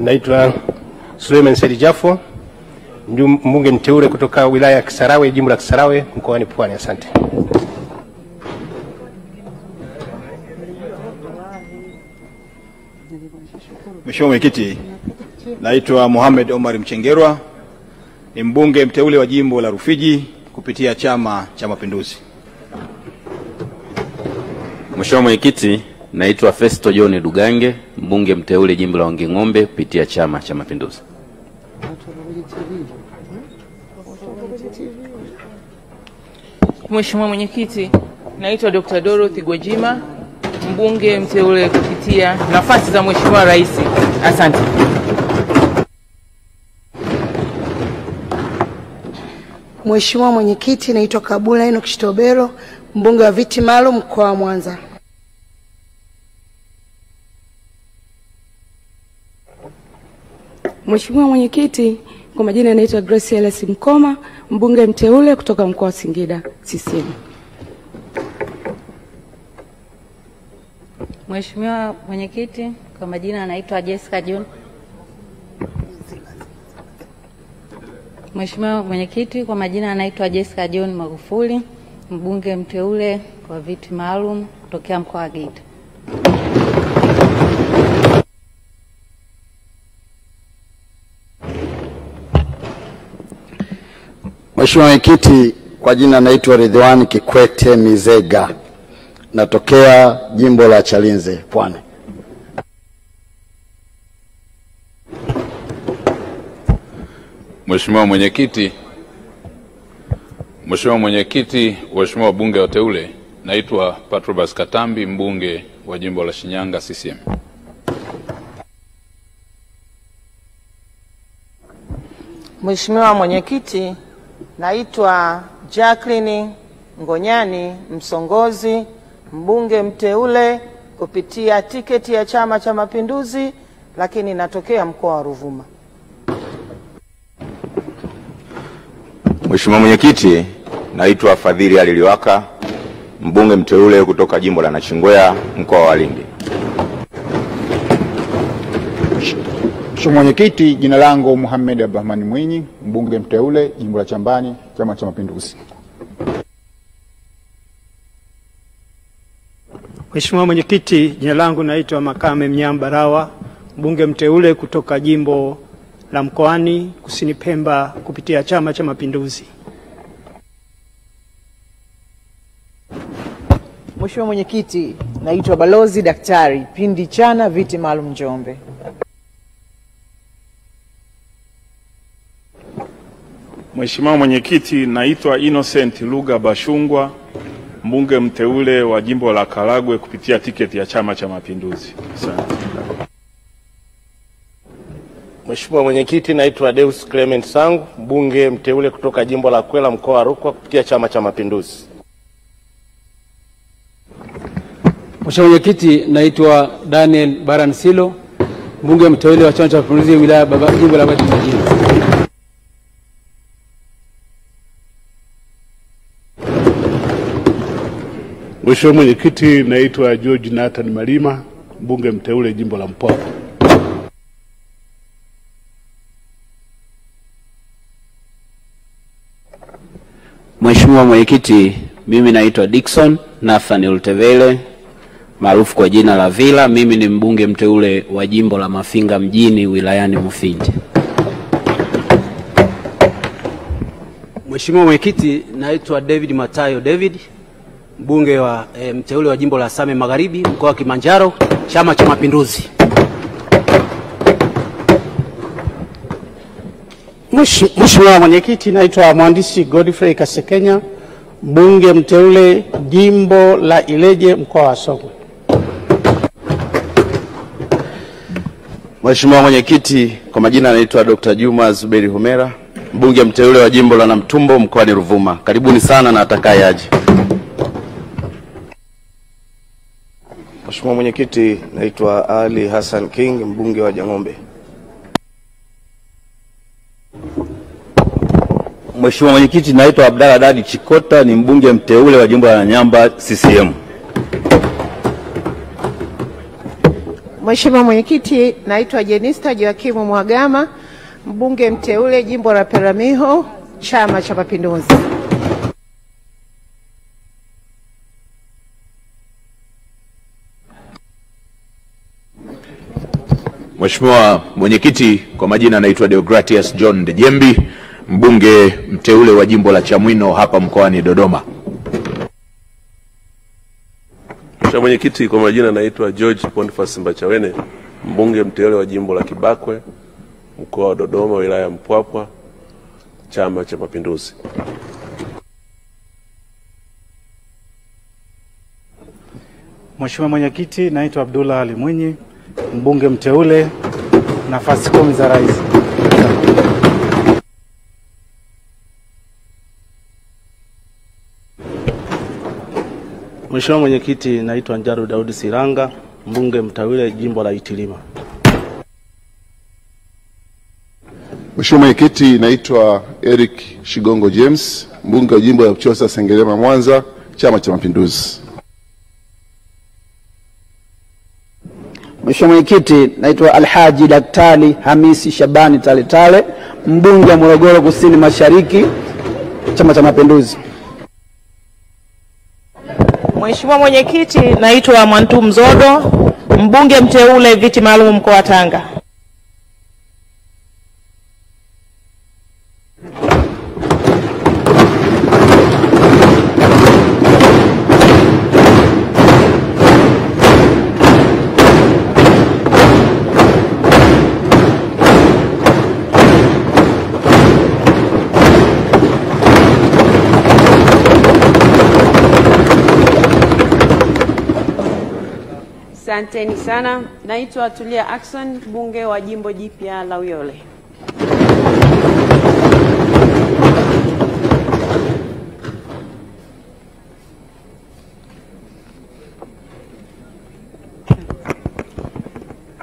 Naitwa Suleiman Said Jafo, mbunge mteule kutoka wilaya ya Kisarawe, jimbo la Kisarawe, mkoani Pwani. Asante. Mheshimiwa Mwenyekiti, naitwa Mohamed Omar Mchengerwa, ni mbunge mteule wa jimbo la Rufiji kupitia Chama cha Mapinduzi. Mheshimiwa Mwenyekiti, naitwa Festo John Dugange, mbunge mteule jimbo la Wanging'ombe kupitia Chama cha Mapinduzi. Mheshimiwa Mwenyekiti, naitwa Dr. Dorothy Gwajima, mbunge mteule kupitia nafasi za Mheshimiwa Rais. Asante. Mheshimiwa Mwenyekiti, naitwa Kabula Enoch Kitobero, mbunge wa viti maalum mkoa wa Mwanza. Mheshimiwa Mwenyekiti, kwa majina naitwa Grace Ellis Mkoma, mbunge mteule kutoka mkoa wa Singida CCM. Mheshimiwa Mwenyekiti, kwa majina anaitwa Jessica John. Mheshimiwa Mwenyekiti, kwa majina anaitwa Jessica John Magufuli, mbunge mteule kwa viti maalum kutokea mkoa wa Geita. Mheshimiwa Mwenyekiti, kwa jina naitwa Ridhiwani Kikwete Mizega, natokea jimbo la Chalinze, Pwani. Mheshimiwa Mwenyekiti, Mheshimiwa wabunge wateule, naitwa Patrobas Katambi, mbunge wa jimbo la Shinyanga CCM. Mheshimiwa Mwenyekiti, naitwa Jacqueline Ngonyani Msongozi, mbunge mteule kupitia tiketi ya Chama cha Mapinduzi, lakini natokea mkoa wa Ruvuma. Mheshimiwa Mwenyekiti, naitwa Fadhili Ali Liwaka, mbunge mteule kutoka jimbo la Nachingwea, mkoa wa Lindi. Mheshimiwa Mwenyekiti, jina langu Mohamed Abdurahman Mwinyi, mbunge mteule jimbo la Chambani, Chama cha Mapinduzi. Mheshimiwa Mwenyekiti, jina langu naitwa Makame Mnyambarawa, mbunge mteule kutoka jimbo la Mkoani Kusini Pemba kupitia Chama cha Mapinduzi. Mheshimiwa Mwenyekiti, naitwa Balozi Daktari Pindi Chana, viti maalum Njombe. Mheshimiwa Mwenyekiti, naitwa Innocent Luga Bashungwa, mbunge mteule wa jimbo la Karagwe kupitia tiketi ya Chama cha Mapinduzi. Asante. Mheshimiwa Mwenyekiti, naitwa Deus Clement Sangu, mbunge mteule kutoka jimbo la Kwela, mkoa wa Rukwa kupitia Chama cha Mapinduzi. Mheshimiwa Mwenyekiti, naitwa Daniel Baransilo, mbunge mteule wa Chama cha Mapinduzi wilaya jimbo la Babati mjini. Mheshimiwa Mwenyekiti, naitwa George Nathan Malima, mbunge mteule jimbo la Mpwapwa. Mheshimiwa Mwenyekiti, mimi naitwa Dickson Nathan Ultevele maarufu kwa jina la Vila. Mimi ni mbunge mteule wa jimbo la Mafinga mjini wilayani Mufindi. Mheshimiwa Mwenyekiti, naitwa David Matayo David, mbunge wa mteule wa jimbo la Same Magharibi, mkoa wa Kilimanjaro, Chama cha Mapinduzi. Mheshimiwa Mwenyekiti, naitwa Mhandisi Godfrey Kasekenya, mbunge mteule jimbo la Ileje, mkoa wa Songwe. Mheshimiwa Mwenyekiti, kwa majina naitwa Dr. Juma Zuberi Humera, mbunge mteule wa jimbo la Namtumbo, mkoani Ruvuma. Karibuni sana na atakaye aje. Mheshimiwa Mwenyekiti, naitwa Ali Hassan King, mbunge wa Jang'ombe. Mheshimiwa Mwenyekiti, naitwa Abdalla Dadi Chikota, ni mbunge mteule wa jimbo la Nanyamba CCM. Mheshimiwa Mwenyekiti, naitwa Jenista Joakimu Mwagama, mbunge mteule jimbo la Peramiho, Chama cha Mapinduzi. Mheshimiwa Mwenyekiti, kwa majina naitwa Deogratius John Dejembi, mbunge mteule wa jimbo la Chamwino hapa mkoani Dodoma. Mheshimiwa Mwenyekiti, kwa majina naitwa George Boniface Mbachawene, mbunge mteule wa jimbo la Kibakwe, mkoa wa Dodoma, wilaya ya Mpwapwa, Chama cha Mapinduzi. Mheshimiwa Mwenyekiti, naitwa Abdullah Ali Mwinyi, mbunge mteule, nafasi 10 za rais. Mheshimiwa Mwenyekiti, naitwa Njaru Daudi Siranga, mbunge mteule jimbo la Itilima. Mheshimiwa Mwenyekiti, naitwa Eric Shigongo James, mbunge wa jimbo la Uchosa Sengerema Mwanza, Chama cha Mapinduzi. Mheshimiwa Mwenyekiti, naitwa Alhaji Daktari Hamisi Shabani Tale, mbunge wa Morogoro Kusini Mashariki, Chama cha Mapinduzi. Mheshimiwa Mwenyekiti, naitwa Mwantu Mzodo, mbunge mteule viti maalum mkoa wa Tanga. Asanteni sana. Naitwa Tulia Ackson, mbunge wa jimbo jipya la Uyole.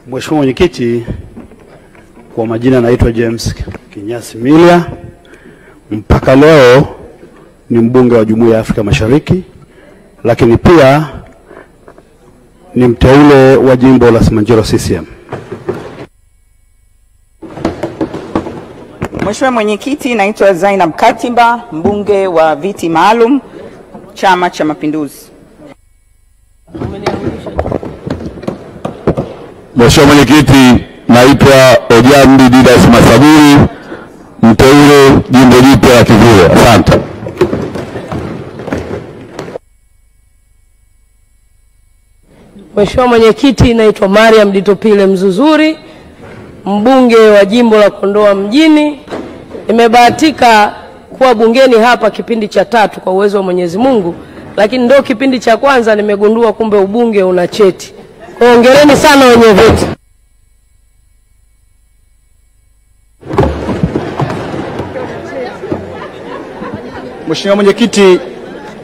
Mheshimiwa Mwenyekiti, kwa majina naitwa James Kinyasi Milia, mpaka leo ni mbunge wa Jumuiya ya Afrika Mashariki, lakini pia ni mteule wa jimbo la Simanjiro CCM. Mheshimiwa Mwenyekiti, naitwa Zainab Katimba, mbunge wa viti maalum, Chama cha Mapinduzi. Mheshimiwa Mwenyekiti, naitwa Ojambi Didas Masaburi, mteule jimbo jipya la Kivule. Asante. Mheshimiwa Mwenyekiti, naitwa Mariam Ditopile Mzuzuri, mbunge wa jimbo la Kondoa mjini. Nimebahatika kuwa bungeni hapa kipindi cha 3 kwa uwezo wa Mwenyezi Mungu, lakini ndio kipindi cha kwanza nimegundua kumbe ubunge una cheti. Hongereni sana wenye viti. Mheshimiwa Mwenyekiti,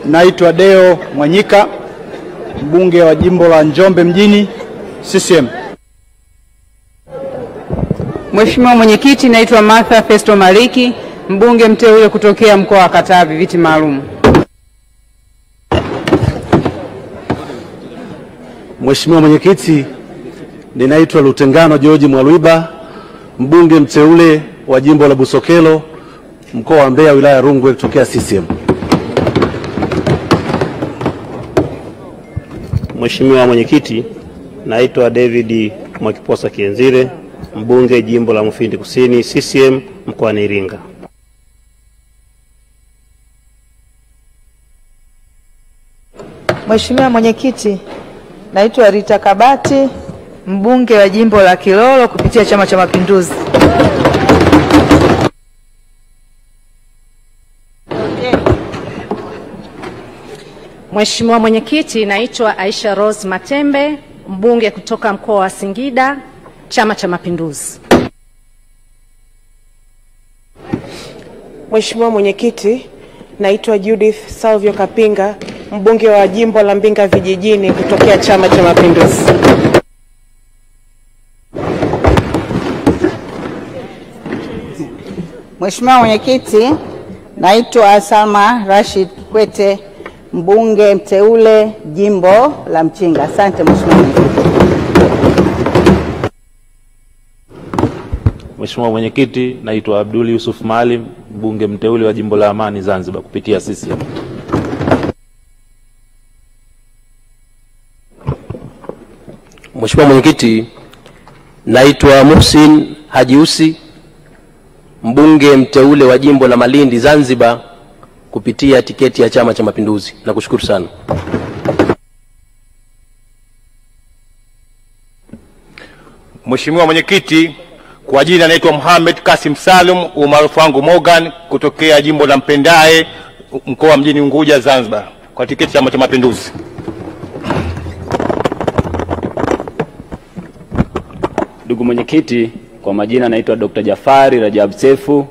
naitwa Deo Mwanyika, mbunge wa jimbo la Njombe mjini, CCM. Mheshimiwa Mwenyekiti, naitwa Martha Festo Maliki, mbunge mteule kutokea mkoa wa Katavi, viti maalum. Mheshimiwa Mwenyekiti, ninaitwa Lutengano George Mwaluiba, mbunge mteule wa jimbo la Busokelo, mkoa wa Mbeya, wilaya ya Rungwe, kutokea CCM. Mheshimiwa Mwenyekiti, naitwa David Mwakiposa Kienzile, mbunge jimbo la Mufindi Kusini CCM mkoani Iringa. Mheshimiwa Mwenyekiti, naitwa Rita Kabati, mbunge wa jimbo la Kilolo kupitia Chama cha Mapinduzi. Mheshimiwa Mwenyekiti, naitwa Aisha Rose Matembe, mbunge kutoka mkoa wa Singida, Chama cha Mapinduzi. Mheshimiwa Mwenyekiti, naitwa Judith Salvio Kapinga, mbunge wa jimbo la Mbinga Vijijini kutokea Chama cha Mapinduzi. Mheshimiwa Mwenyekiti, naitwa Salma Rashid Kwete, mbunge mteule jimbo la Mchinga. Asante Mheshimiwa Mwenyekiti. Mheshimiwa Mwenyekiti, naitwa Abdul Yusuf Maalim, mbunge mteule wa jimbo la Amani Zanzibar kupitia CCM. Mheshimiwa Mwenyekiti, naitwa Muhsin Hajiusi, mbunge mteule wa jimbo la Malindi Zanzibar kupitia tiketi ya Chama cha Mapinduzi. Nakushukuru sana. Mheshimiwa Mwenyekiti, kwa jina naitwa Mohamed Kasim Salum, umaarufu wangu Morgan, kutokea jimbo la Mpendae mkoa wa Mjini Unguja Zanzibar kwa tiketi ya Chama cha Mapinduzi. Ndugu Mwenyekiti, kwa majina naitwa Dr. Jafari Rajab Sefu,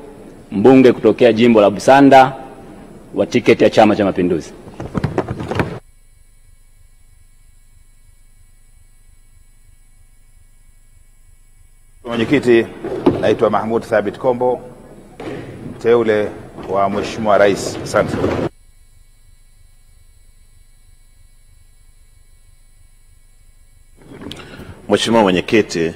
mbunge kutokea jimbo la Busanda wa tiketi ya Chama cha Mapinduzi. Mwenyekiti, naitwa Mahmud Thabit Kombo, mteule wa Mheshimiwa Rais. Asante. Mheshimiwa Mwenyekiti,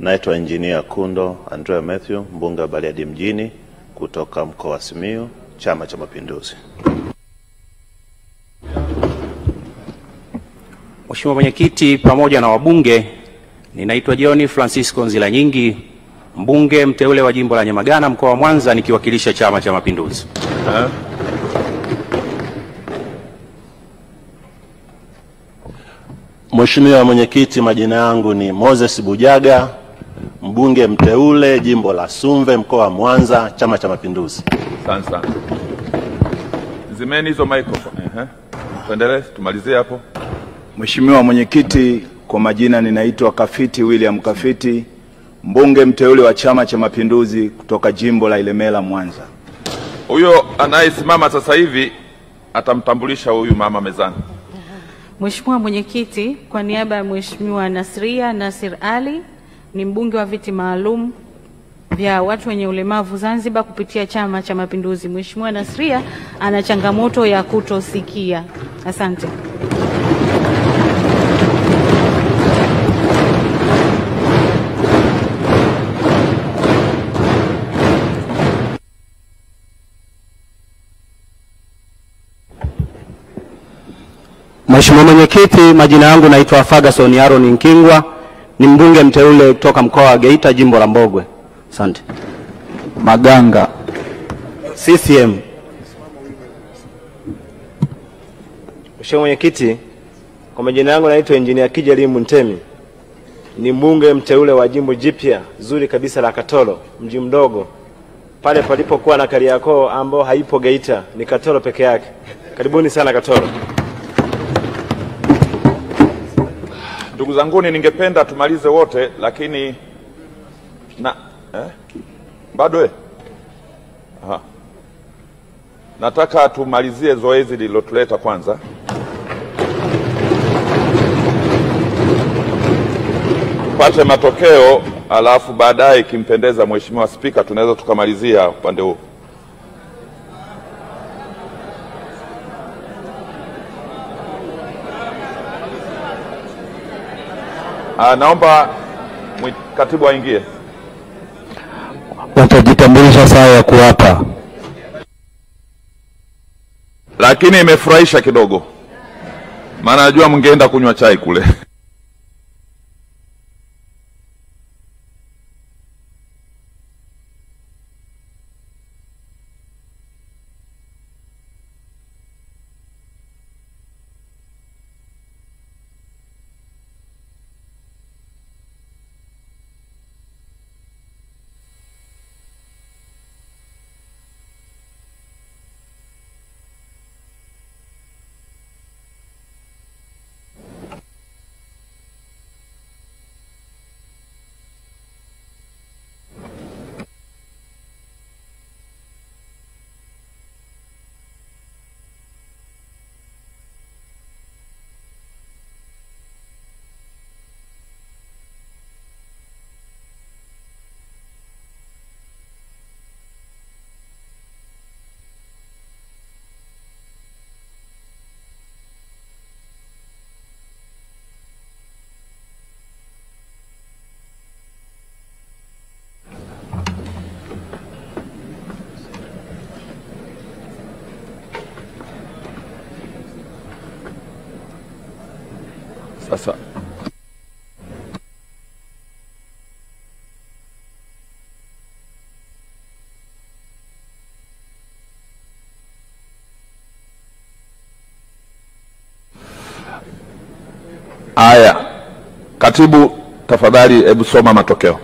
naitwa Engineer Kundo Andrea Matthew, mbunge wa Bariadi mjini kutoka mkoa wa Simiyu, Chama cha Mapinduzi. Mheshimiwa Mwenyekiti, pamoja na wabunge, ninaitwa John Francisco Nzila Nyingi, mbunge mteule wa jimbo la Nyamagana mkoa wa Mwanza nikiwakilisha Chama cha Mapinduzi. Mheshimiwa Mwenyekiti, majina yangu ni Moses Bujaga, mbunge mteule jimbo la Sumve mkoa wa Mwanza, Chama cha Mapinduzi. Asante sana. Zimeni hizo microphone. Tuendelee, tumalizie hapo. Mheshimiwa Mwenyekiti, kwa majina ninaitwa Kafiti William Kafiti, mbunge mteule wa Chama cha Mapinduzi kutoka jimbo la Ilemela Mwanza. Huyo anayesimama sasa hivi atamtambulisha huyu mama mezani. Mheshimiwa Mwenyekiti, kwa niaba ya Mheshimiwa Nasria Nasir Ali, ni mbunge wa viti maalum vya watu wenye ulemavu Zanzibar kupitia Chama cha Mapinduzi. Mheshimiwa Nasria ana changamoto ya kutosikia. Asante. Mheshimiwa Mwenyekiti, majina yangu naitwa Ferguson Aaron Nkingwa, ni mbunge mteule kutoka mkoa wa Geita jimbo la Mbogwe. Asante. Maganga, CCM. Mheshimiwa Mwenyekiti, kwa majina yangu naitwa Engineer Kijelimu Ntemi, ni mbunge mteule wa jimbo jipya zuri kabisa la Katoro, mji mdogo pale palipokuwa na Kariakoo ambao haipo Geita, ni Katoro peke yake. Karibuni sana Katoro. Ndugu zanguni, ningependa tumalize wote lakini bado nataka tumalizie zoezi lililotuleta kwanza. Tupate matokeo, alafu baadaye ikimpendeza Mheshimiwa Spika tunaweza tukamalizia upande huu. Naomba katibu aingie. Watajitambulisha saa ya kuwapa. Lakini imefurahisha kidogo. maana najua mngeenda kunywa chai kule. Sasa haya, katibu tafadhali, hebu soma matokeo.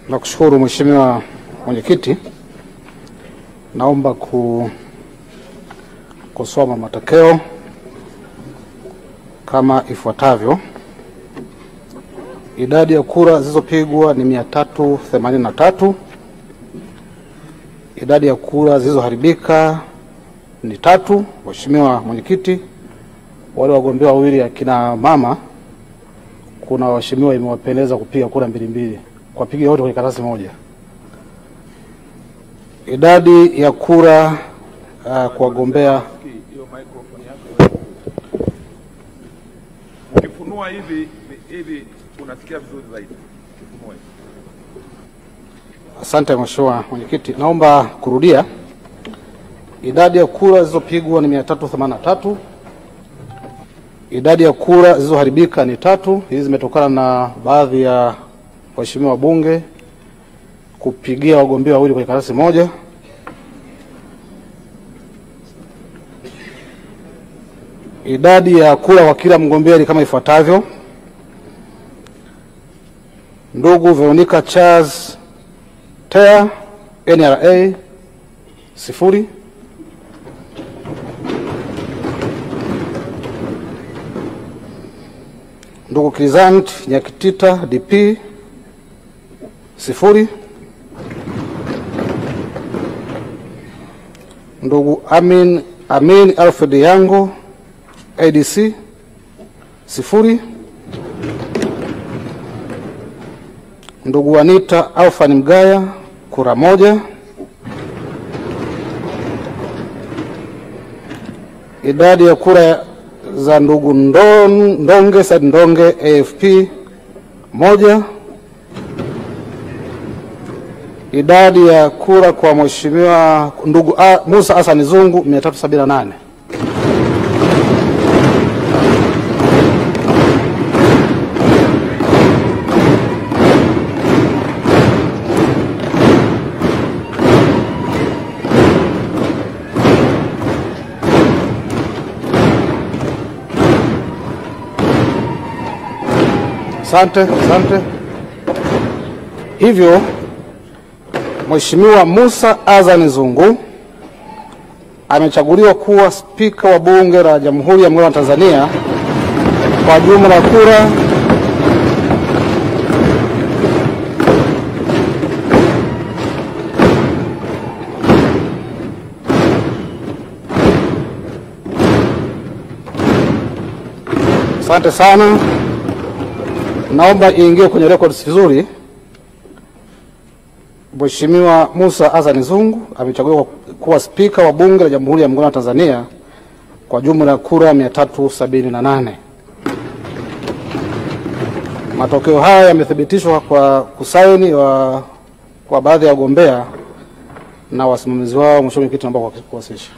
Nakushukuru Mheshimiwa Mwenyekiti. Naomba kusoma matokeo kama ifuatavyo. Idadi ya kura zilizopigwa ni 383. Idadi ya kura zilizoharibika ni 3. Mheshimiwa Mwenyekiti, wale wagombea wawili akina mama, kuna waheshimiwa imewapendeza kupiga kura mbili kwa piga wote kwenye karatasi moja. Idadi ya kura kwa wagombea ukifunua hivi unasikia vizuri zaidi. Asante Mheshimiwa Mwenyekiti, naomba kurudia. Idadi ya kura zilizopigwa ni 383. Idadi ya kura zilizoharibika ni 3. Hizi zimetokana na baadhi ya waheshimiwa wabunge kupigia wagombea wawili kwenye karatasi moja. Idadi ya kura kwa kila mgombea ni kama ifuatavyo. Ndugu Veronica Charles Tea, NRA 0. Ndugu Krizant Nyakitita DP 0. Ndugu Amin Alfred Yango ADC 0. Ndugu Anita Alfani Mgaya kura 1. Idadi ya kura za ndugu Ndonge Said Ndonge AFP 1. Idadi ya kura kwa Mheshimiwa ndugu Musa Hassan Zungu 378. Asante. Hivyo Mheshimiwa Musa Hassan Zungu amechaguliwa kuwa spika wa Bunge la Jamhuri ya Muungano wa Tanzania kwa jumla ya kura Asante sana. Naomba iingie kwenye records vizuri. Mheshimiwa Musa Hassan Zungu amechaguliwa kuwa spika wa Bunge la Jamhuri ya Muungano wa Tanzania kwa jumla ya kura 378. Matokeo haya yamethibitishwa kwa kusaini kwa baadhi ya wagombea na wasimamizi wao. Mheshimiwa Mwenyekiti, naomba kuwasilisha.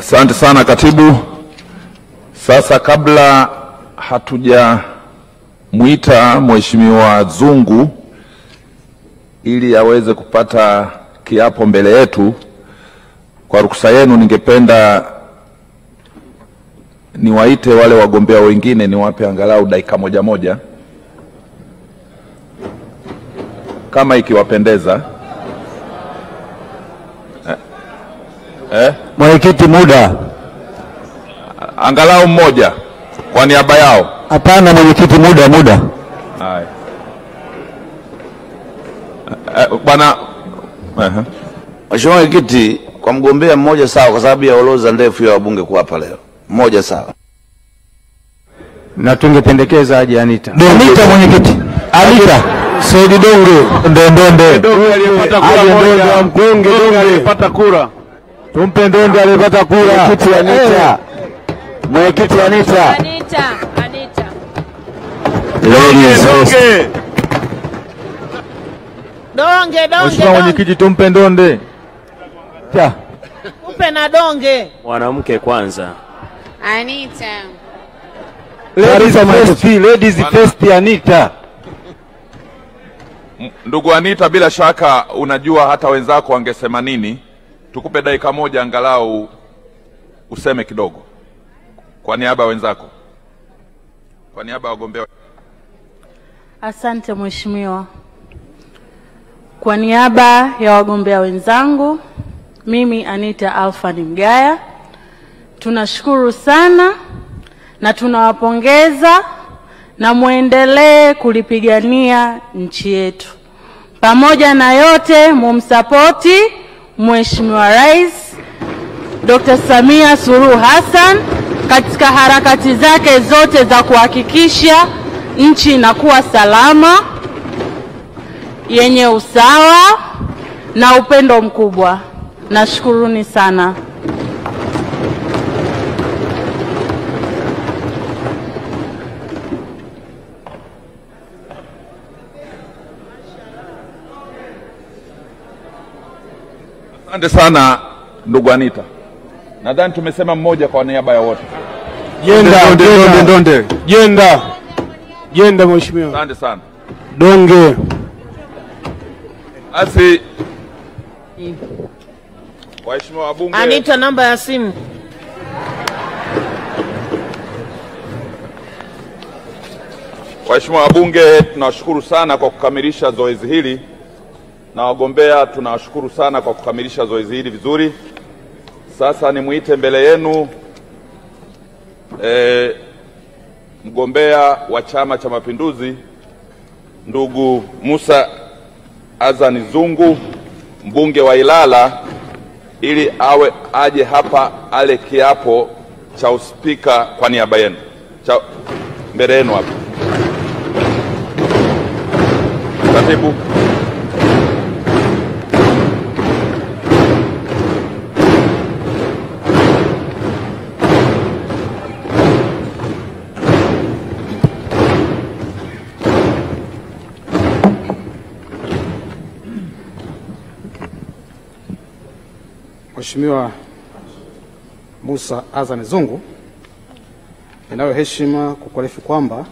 Asante sana katibu. Sasa kabla hatujamuita Mheshimiwa Zungu ili aweze kupata kiapo mbele yetu, kwa ruksa yenu ningependa niwaite wale wagombea wengine, niwape angalau dakika moja moja kama ikiwapendeza. Mwenyekiti, muda. Angalau mmoja kwa niaba yao. Hapana mwenyekiti, muda. Haya. Bwana Mheshimiwa Mwenyekiti, kwa mgombea mmoja sawa, kwa sababu ya orodha ndefu ya wabunge kuwapa leo. Mmoja sawa. Na tungependekeza aje Anita. Anita mwenyekiti. Anita. Said Donge. Ndonde. Donge aliyepata kura moja. Donge aliyepata kura. Tumpe Ndonde aliyepata kura. Mwenyekiti Anita. Mwenyekiti Anita. Donge. Mheshimiwa Mwenyekiti, tumpe Ndonde. Upe na Donge. Mwanamke kwanza. Anita. Ladies first Anita. Ndugu Anita, bila shaka unajua hata wenzako wangesema nini. Tukupe dakika moja angalau useme kidogo kwa niaba ya wenzako, kwa niaba ya wagombea. Asante Mheshimiwa. Kwa niaba ya wagombea wenzangu, mimi Anita Alfani Mgaya, tunashukuru sana na tunawapongeza na muendelee kulipigania nchi yetu. Pamoja na yote, mumsapoti Mheshimiwa Rais Dr. Samia Suluhu Hassan katika harakati zake zote za kuhakikisha nchi inakuwa salama, yenye usawa na upendo mkubwa. Nashukuruni sana. Asante sana ndugu Anita. Nadhani tumesema mmoja kwa niaba ya wote. Jenda mheshimiwa. Asante sana. Donge. Asi waheshimiwa wabunge. Anita, namba ya simu. Waheshimiwa wabunge, tunawashukuru sana kwa kukamilisha zoezi hili, na wagombea tunawashukuru sana kwa kukamilisha zoezi hili vizuri. Sasa nimuite mbele yenu mgombea wa Chama cha Mapinduzi ndugu Musa Azani Zungu, mbunge wa Ilala, ili aje hapa ale kiapo cha uspika kwa niaba yenu. Mbele yenu hapa. Katibu. Mheshimiwa Musa Azani Zungu, ninayo heshima kukuarifu kwamba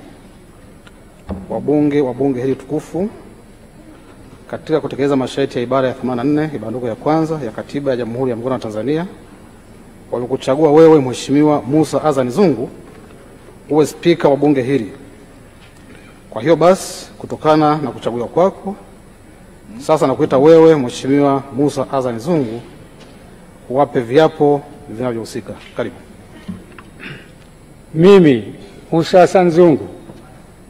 wabunge wa bunge hili tukufu katika kutekeleza masharti ya ibara ya 84 ibara ya kwanza ya Katiba ya Jamhuri ya Muungano wa Tanzania wamekuchagua wewe Mheshimiwa Musa Azani Zungu uwe spika wa bunge hili. Kwa hiyo basi, kutokana na kuchaguliwa kwako, sasa nakuita wewe Mheshimiwa Musa Azani Zungu uwape viapo vinavyohusika. Karibu. Mimi Musa Azani Zungu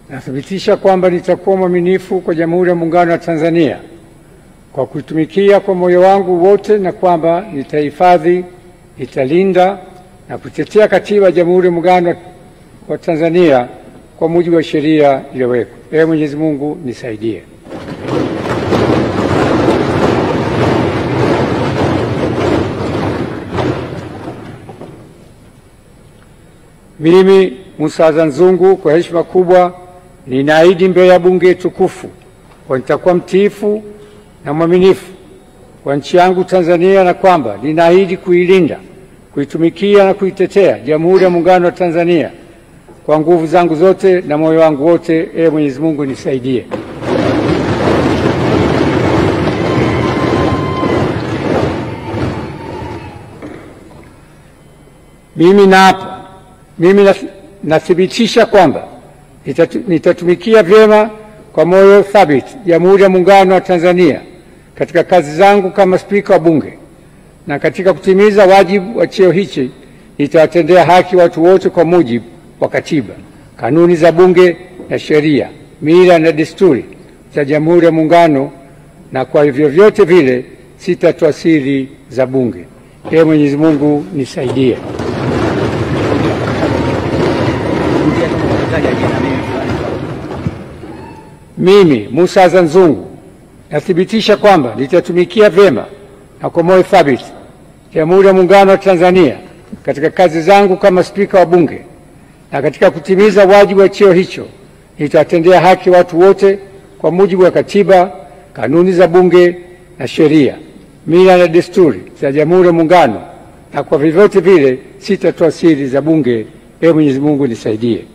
nathibitisha kwamba nitakuwa mwaminifu kwa Jamhuri ya Muungano wa Tanzania kwa kuitumikia kwa moyo wangu wote, na kwamba nitahifadhi, nitalinda na kutetea Katiba ya Jamhuri ya Muungano wa Tanzania kwa mujibu wa sheria iliyowekwa. Ee Mwenyezi Mungu nisaidie. Mimi Musa Azani Zungu kwa heshima kubwa ninaahidi mbele ya bunge tukufu kwa nitakuwa mtiifu na mwaminifu kwa nchi yangu Tanzania, na kwamba ninaahidi kuilinda, kuitumikia na kuitetea Jamhuri ya Muungano wa Tanzania kwa nguvu zangu zote na moyo wangu wote. Ee Mwenyezi Mungu nisaidie. Mimi nathibitisha kwamba nitatumikia vyema kwa moyo thabiti Jamhuri ya Muungano wa Tanzania katika kazi zangu kama Spika wa Bunge, na katika kutimiza wajibu wa cheo hichi nitawatendea haki watu wote kwa mujibu wa Katiba, kanuni za Bunge na sheria, mila na desturi za Jamhuri ya Muungano, na kwa hivyo vyote vile sitatoa siri za Bunge. Ee Mwenyezi Mungu nisaidie. Mimi Musa Azan Zungu nathibitisha kwamba nitatumikia vyema na kwa moyo thabiti Jamhuri ya Muungano wa Tanzania katika kazi zangu kama Spika wa Bunge, na katika kutimiza wajibu wa cheo hicho nitawatendea haki watu wote kwa mujibu wa Katiba, kanuni za Bunge na sheria, mila na desturi za Jamhuri ya Muungano, na kwa vyovyote vile sitatoa siri za Bunge. Ee Mwenyezi Mungu nisaidie.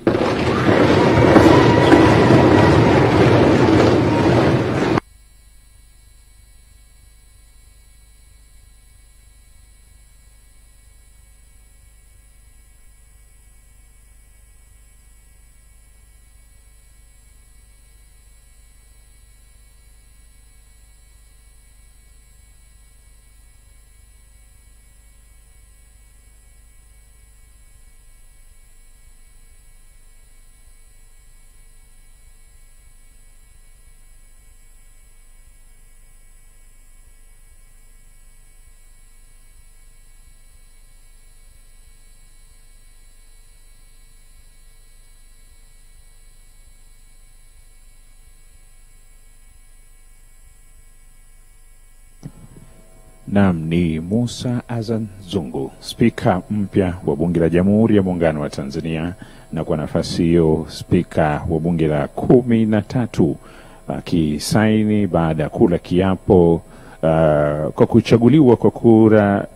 Naam, ni Musa Azan Zungu, Spika mpya wa Bunge la Jamhuri ya Muungano wa Tanzania, na kwa nafasi hiyo Spika wa Bunge la 13 akisaini baada ya kula kiapo kwa kuchaguliwa kwa kura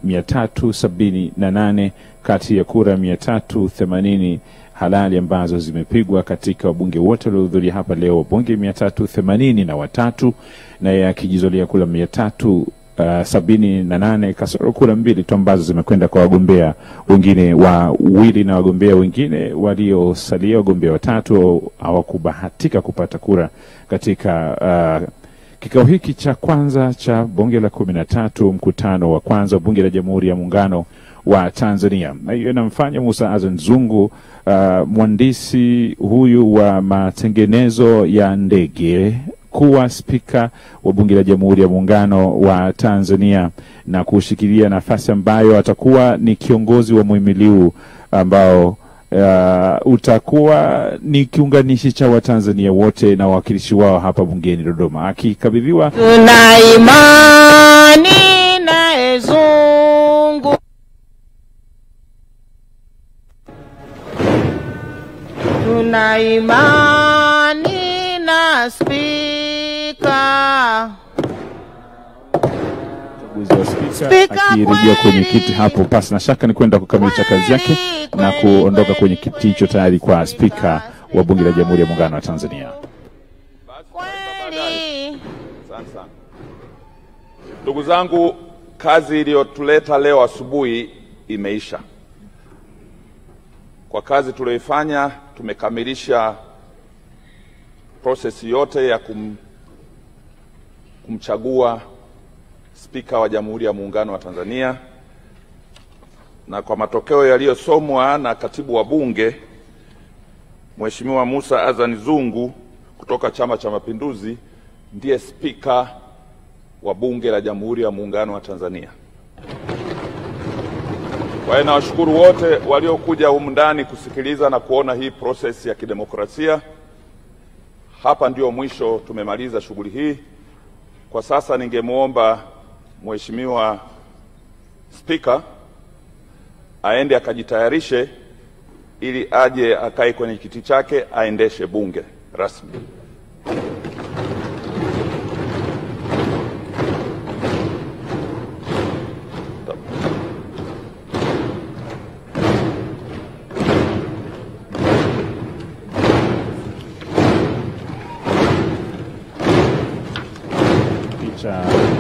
378 kati ya kura 380 halali ambazo zimepigwa katika wabunge wote waliohudhuria hapa leo, wabunge 383, na akijizolea kura 378 kasoro kura 2 tu ambazo zimekwenda kwa wagombea wengine wawili, na wagombea wengine waliosalia, wagombea watatu, hawakubahatika kupata kura katika kikao hiki cha kwanza cha bunge la 13, mkutano wa kwanza wa bunge la Jamhuri ya Muungano wa Tanzania. Na hiyo inamfanya Musa Azan Zungu, mhandisi huyu wa matengenezo ya ndege, kuwa spika wa bunge la Jamhuri ya Muungano wa Tanzania, na kushikilia nafasi ambayo atakuwa ni kiongozi wa muhimili ambao utakuwa ni kiunganishi cha Watanzania wote na wawakilishi wao hapa bungeni Dodoma, akikabidhiwa. Tuna imani na Zungu, tuna imani na Spika. Spika akirejea kwenye kiti hapo, pasi na shaka ni kwenda kukamilisha kazi yake na kuondoka kwenye kiti hicho tayari kwa Spika wa Bunge la Jamhuri ya Muungano wa Tanzania. Ndugu zangu, kazi iliyotuleta leo asubuhi imeisha. Kwa kazi tuliyoifanya, tumekamilisha process yote ya kumchagua Spika wa Jamhuri ya Muungano wa Tanzania, na kwa matokeo yaliyosomwa na Katibu wa Bunge, Mheshimiwa Musa Azan Zungu kutoka Chama cha Mapinduzi ndiye Spika wa Bunge la Jamhuri ya Muungano wa Tanzania. Kwa hiyo nawashukuru wote waliokuja humu ndani kusikiliza na kuona hii process ya kidemokrasia. Hapa ndio mwisho, tumemaliza shughuli hii. Kwa sasa ningemuomba Mheshimiwa Spika aende akajitayarishe ili aje akae kwenye kiti chake aendeshe bunge rasmi.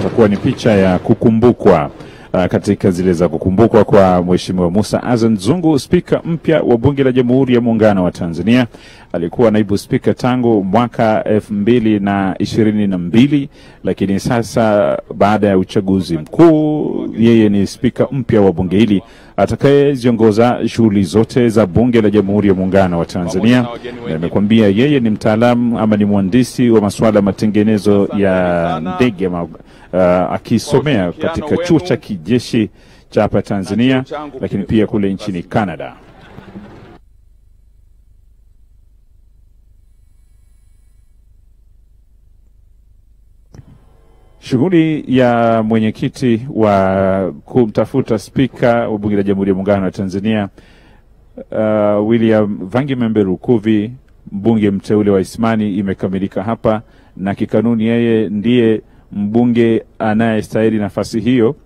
itakuwa ni picha ya kukumbukwa katika zile za kukumbukwa kwa Mheshimiwa Musa Azan Zungu, spika mpya wa Bunge la Jamhuri ya Muungano wa Tanzania. Alikuwa naibu spika tangu mwaka 2022, lakini sasa baada ya uchaguzi mkuu yeye ni spika mpya wa bunge hili atakayeziongoza shughuli zote za Bunge la Jamhuri ya Muungano wa Tanzania. Na nimekwambia yeye ni mtaalamu ama ni mhandisi wa masuala matengenezo ya ndege akisomea katika chuo cha kijeshi cha hapa Tanzania, lakini pia kule nchini Canada. Shughuli ya mwenyekiti wa kumtafuta spika wa Bunge la Jamhuri ya Muungano wa Tanzania William Vangimembe Lukuvi, mbunge mteule wa Isimani, imekamilika hapa, na kikanuni yeye ndiye mbunge anayestahili nafasi hiyo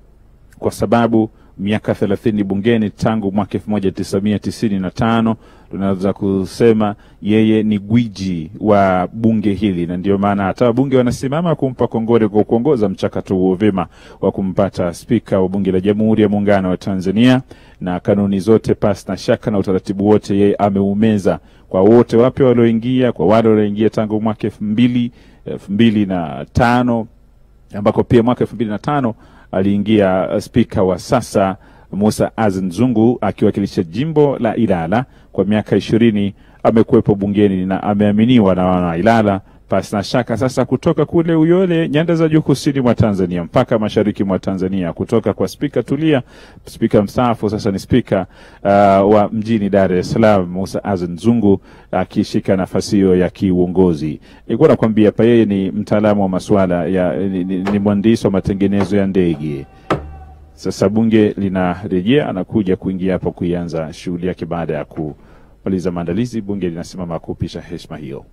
kwa sababu miaka 30 bungeni tangu mwaka 1995. Tunaweza kusema yeye ni gwiji wa bunge hili, na ndio maana hata bunge wanasimama kumpa kongole kwa kuongoza mchakato huo vyema wa kumpata spika wa Bunge la Jamhuri ya Muungano wa Tanzania. Na kanuni zote pasi na shaka na utaratibu wote yeye ameumeza kwa wote wapya walioingia, kwa wale walioingia tangu mwaka 2005, ambako pia mwaka 2005 aliingia spika wa sasa Musa Azan Zungu akiwakilisha jimbo la Ilala kwa miaka 20. Amekuwepo bungeni na ameaminiwa na wana Ilala pasi na shaka. Sasa kutoka kule Uyole, nyanda za juu kusini mwa Tanzania mpaka mashariki mwa Tanzania, kutoka kwa spika Tulia, spika mstaafu, sasa ni spika wa mjini Dar es Salaam, Musa Azan Zungu akishika nafasi hiyo ya kiuongozi. Nilikuwa nakwambia hapa yeye ni mtaalamu wa masuala ya ni mhandisi wa matengenezo ya ndege. Sasa bunge linarejea, anakuja kuingia hapa kuianza shughuli yake baada ya kumaliza maandalizi. Bunge linasimama kupisha heshima hiyo.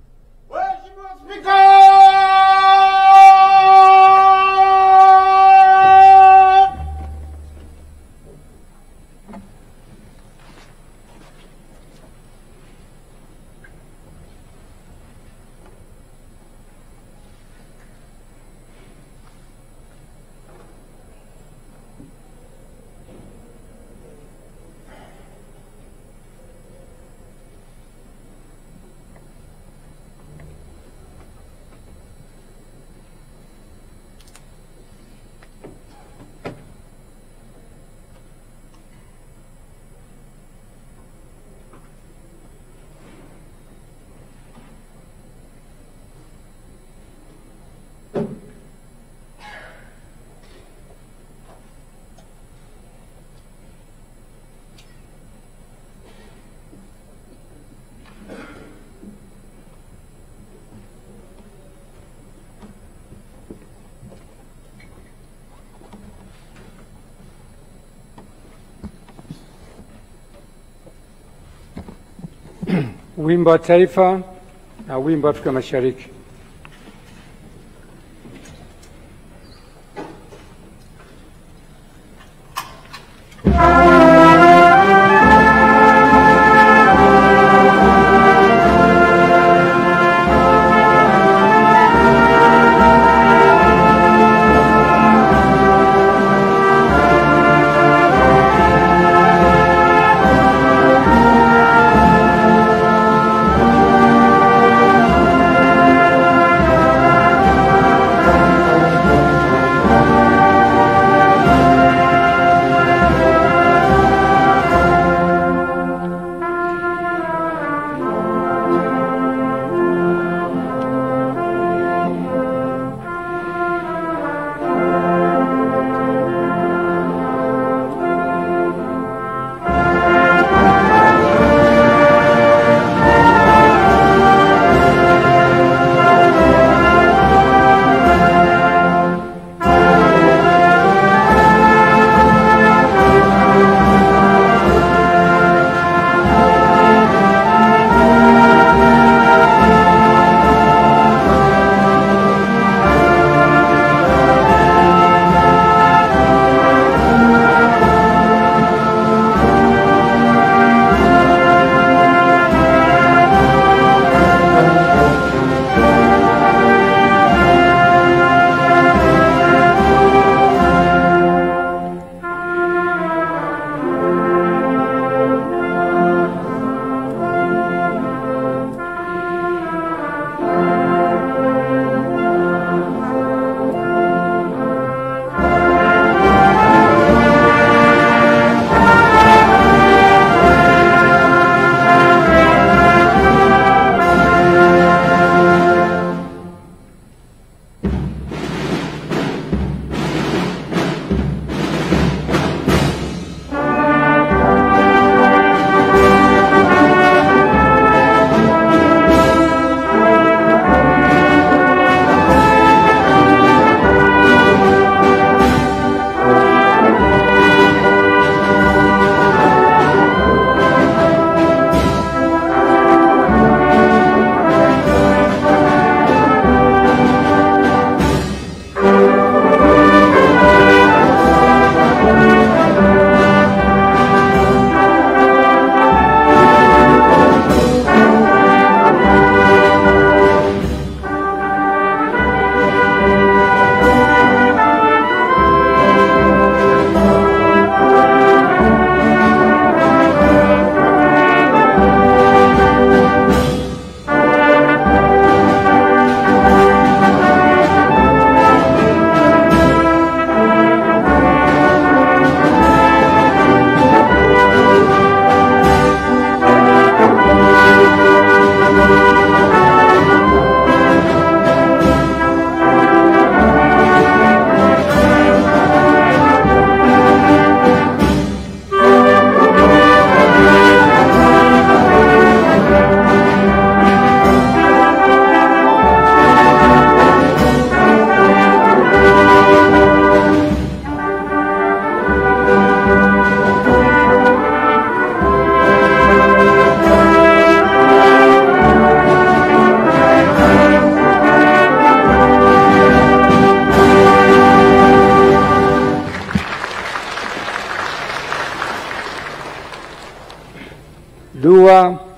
Wimbo wa Taifa na wimbo wa Afrika Mashariki.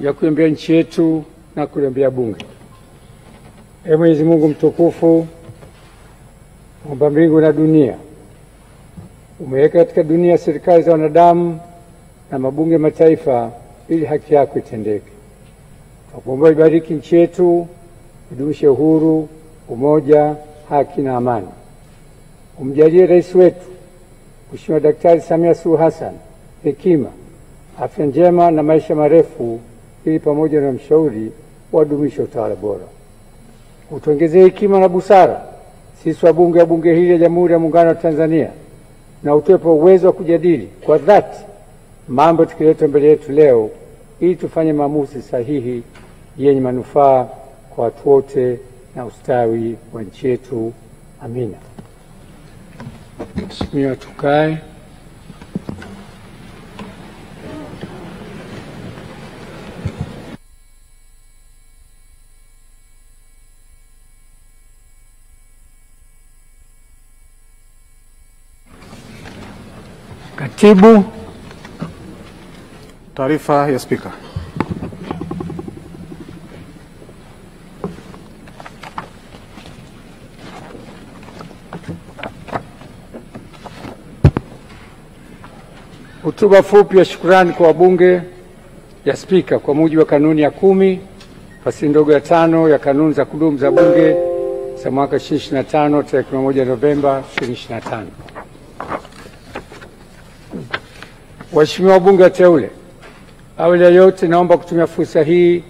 ya kuiombea nchi yetu na kuliombea Bunge. Ee Mwenyezi Mungu mtukufu, Muumba mbingu na dunia, umeweka katika dunia serikali za wanadamu na mabunge mataifa ili haki yako itendeke. Tunakuomba ibariki nchi yetu, idumishe uhuru, umoja, haki na amani. Umjalie rais wetu Mheshimiwa Daktari Samia Suluhu Hassan hekima, afya njema na maisha marefu, ili pamoja na mshauri wadumishe utawala bora. Utuongezee hekima na busara sisi wabunge wa bunge hili la Jamhuri ya Muungano wa Tanzania, na utupe uwezo wa kujadili kwa dhati mambo tukiletwa mbele yetu leo, ili tufanye maamuzi sahihi yenye manufaa kwa watu wote na ustawi wa nchi yetu. Amina. Mheshimiwa, tukae. Katibu. Taarifa ya Spika. Hotuba fupi ya shukrani kwa wabunge ya Spika kwa mujibu wa kanuni ya 10 fasili ndogo ya 5 ya kanuni za kudumu za Bunge za mwaka 2025 tarehe 1 Novemba 2025. Waheshimiwa wabunge wateule, awali ya yote naomba kutumia fursa hii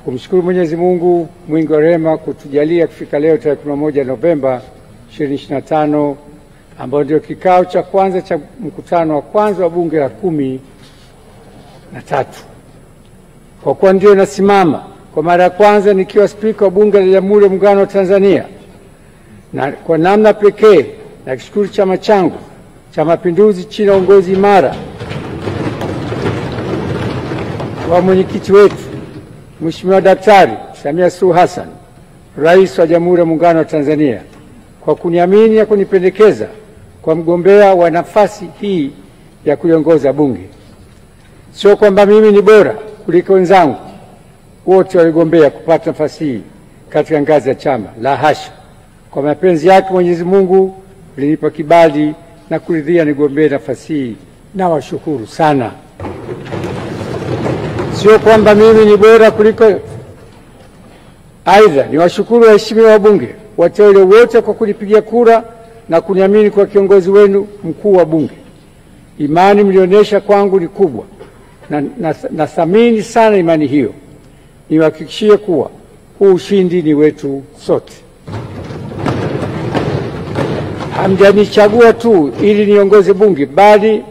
kumshukuru Mwenyezi Mungu mwingi wa rehema kutujalia kufika leo tarehe 1 Novemba 2025, ambao ndio kikao cha kwanza cha mkutano wa kwanza wa bunge la 13. Kwa kuwa ndio nasimama kwa mara ya kwanza nikiwa spika wa bunge la Jamhuri ya Muungano wa Tanzania, na kwa namna pekee nakishukuru chama changu cha Mapinduzi chini ya uongozi imara wa mwenyekiti wetu Mheshimiwa Daktari Samia Suluhu Hassan, Rais wa Jamhuri ya Muungano wa Tanzania, kwa kuniamini na kunipendekeza kwa mgombea wa nafasi hii ya kuliongoza Bunge. Sio kwamba mimi ni bora kuliko wenzangu wote waligombea kupata nafasi hii katika ngazi ya chama, la hasha. Kwa mapenzi yake Mwenyezi Mungu alinipa kibali na kuridhia nigombee nafasi hii, na washukuru sana. Sio kwamba mimi ni bora kuliko. Aidha, ni washukuru waheshimiwa wabunge wateule wote kwa kunipigia kura na kuniamini kwa kiongozi wenu mkuu wa Bunge. Imani mlionyesha kwangu ni kubwa na thamini sana imani hiyo. Niwahakikishie kuwa huu ushindi ni wetu sote. Hamjanichagua tu ili niongoze Bunge, bali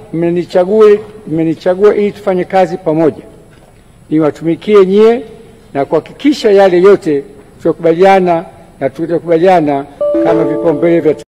mmenichagua ili tufanye kazi pamoja, niwatumikie nyie na kuhakikisha yale yote tutakubaliana kama vipaumbele vya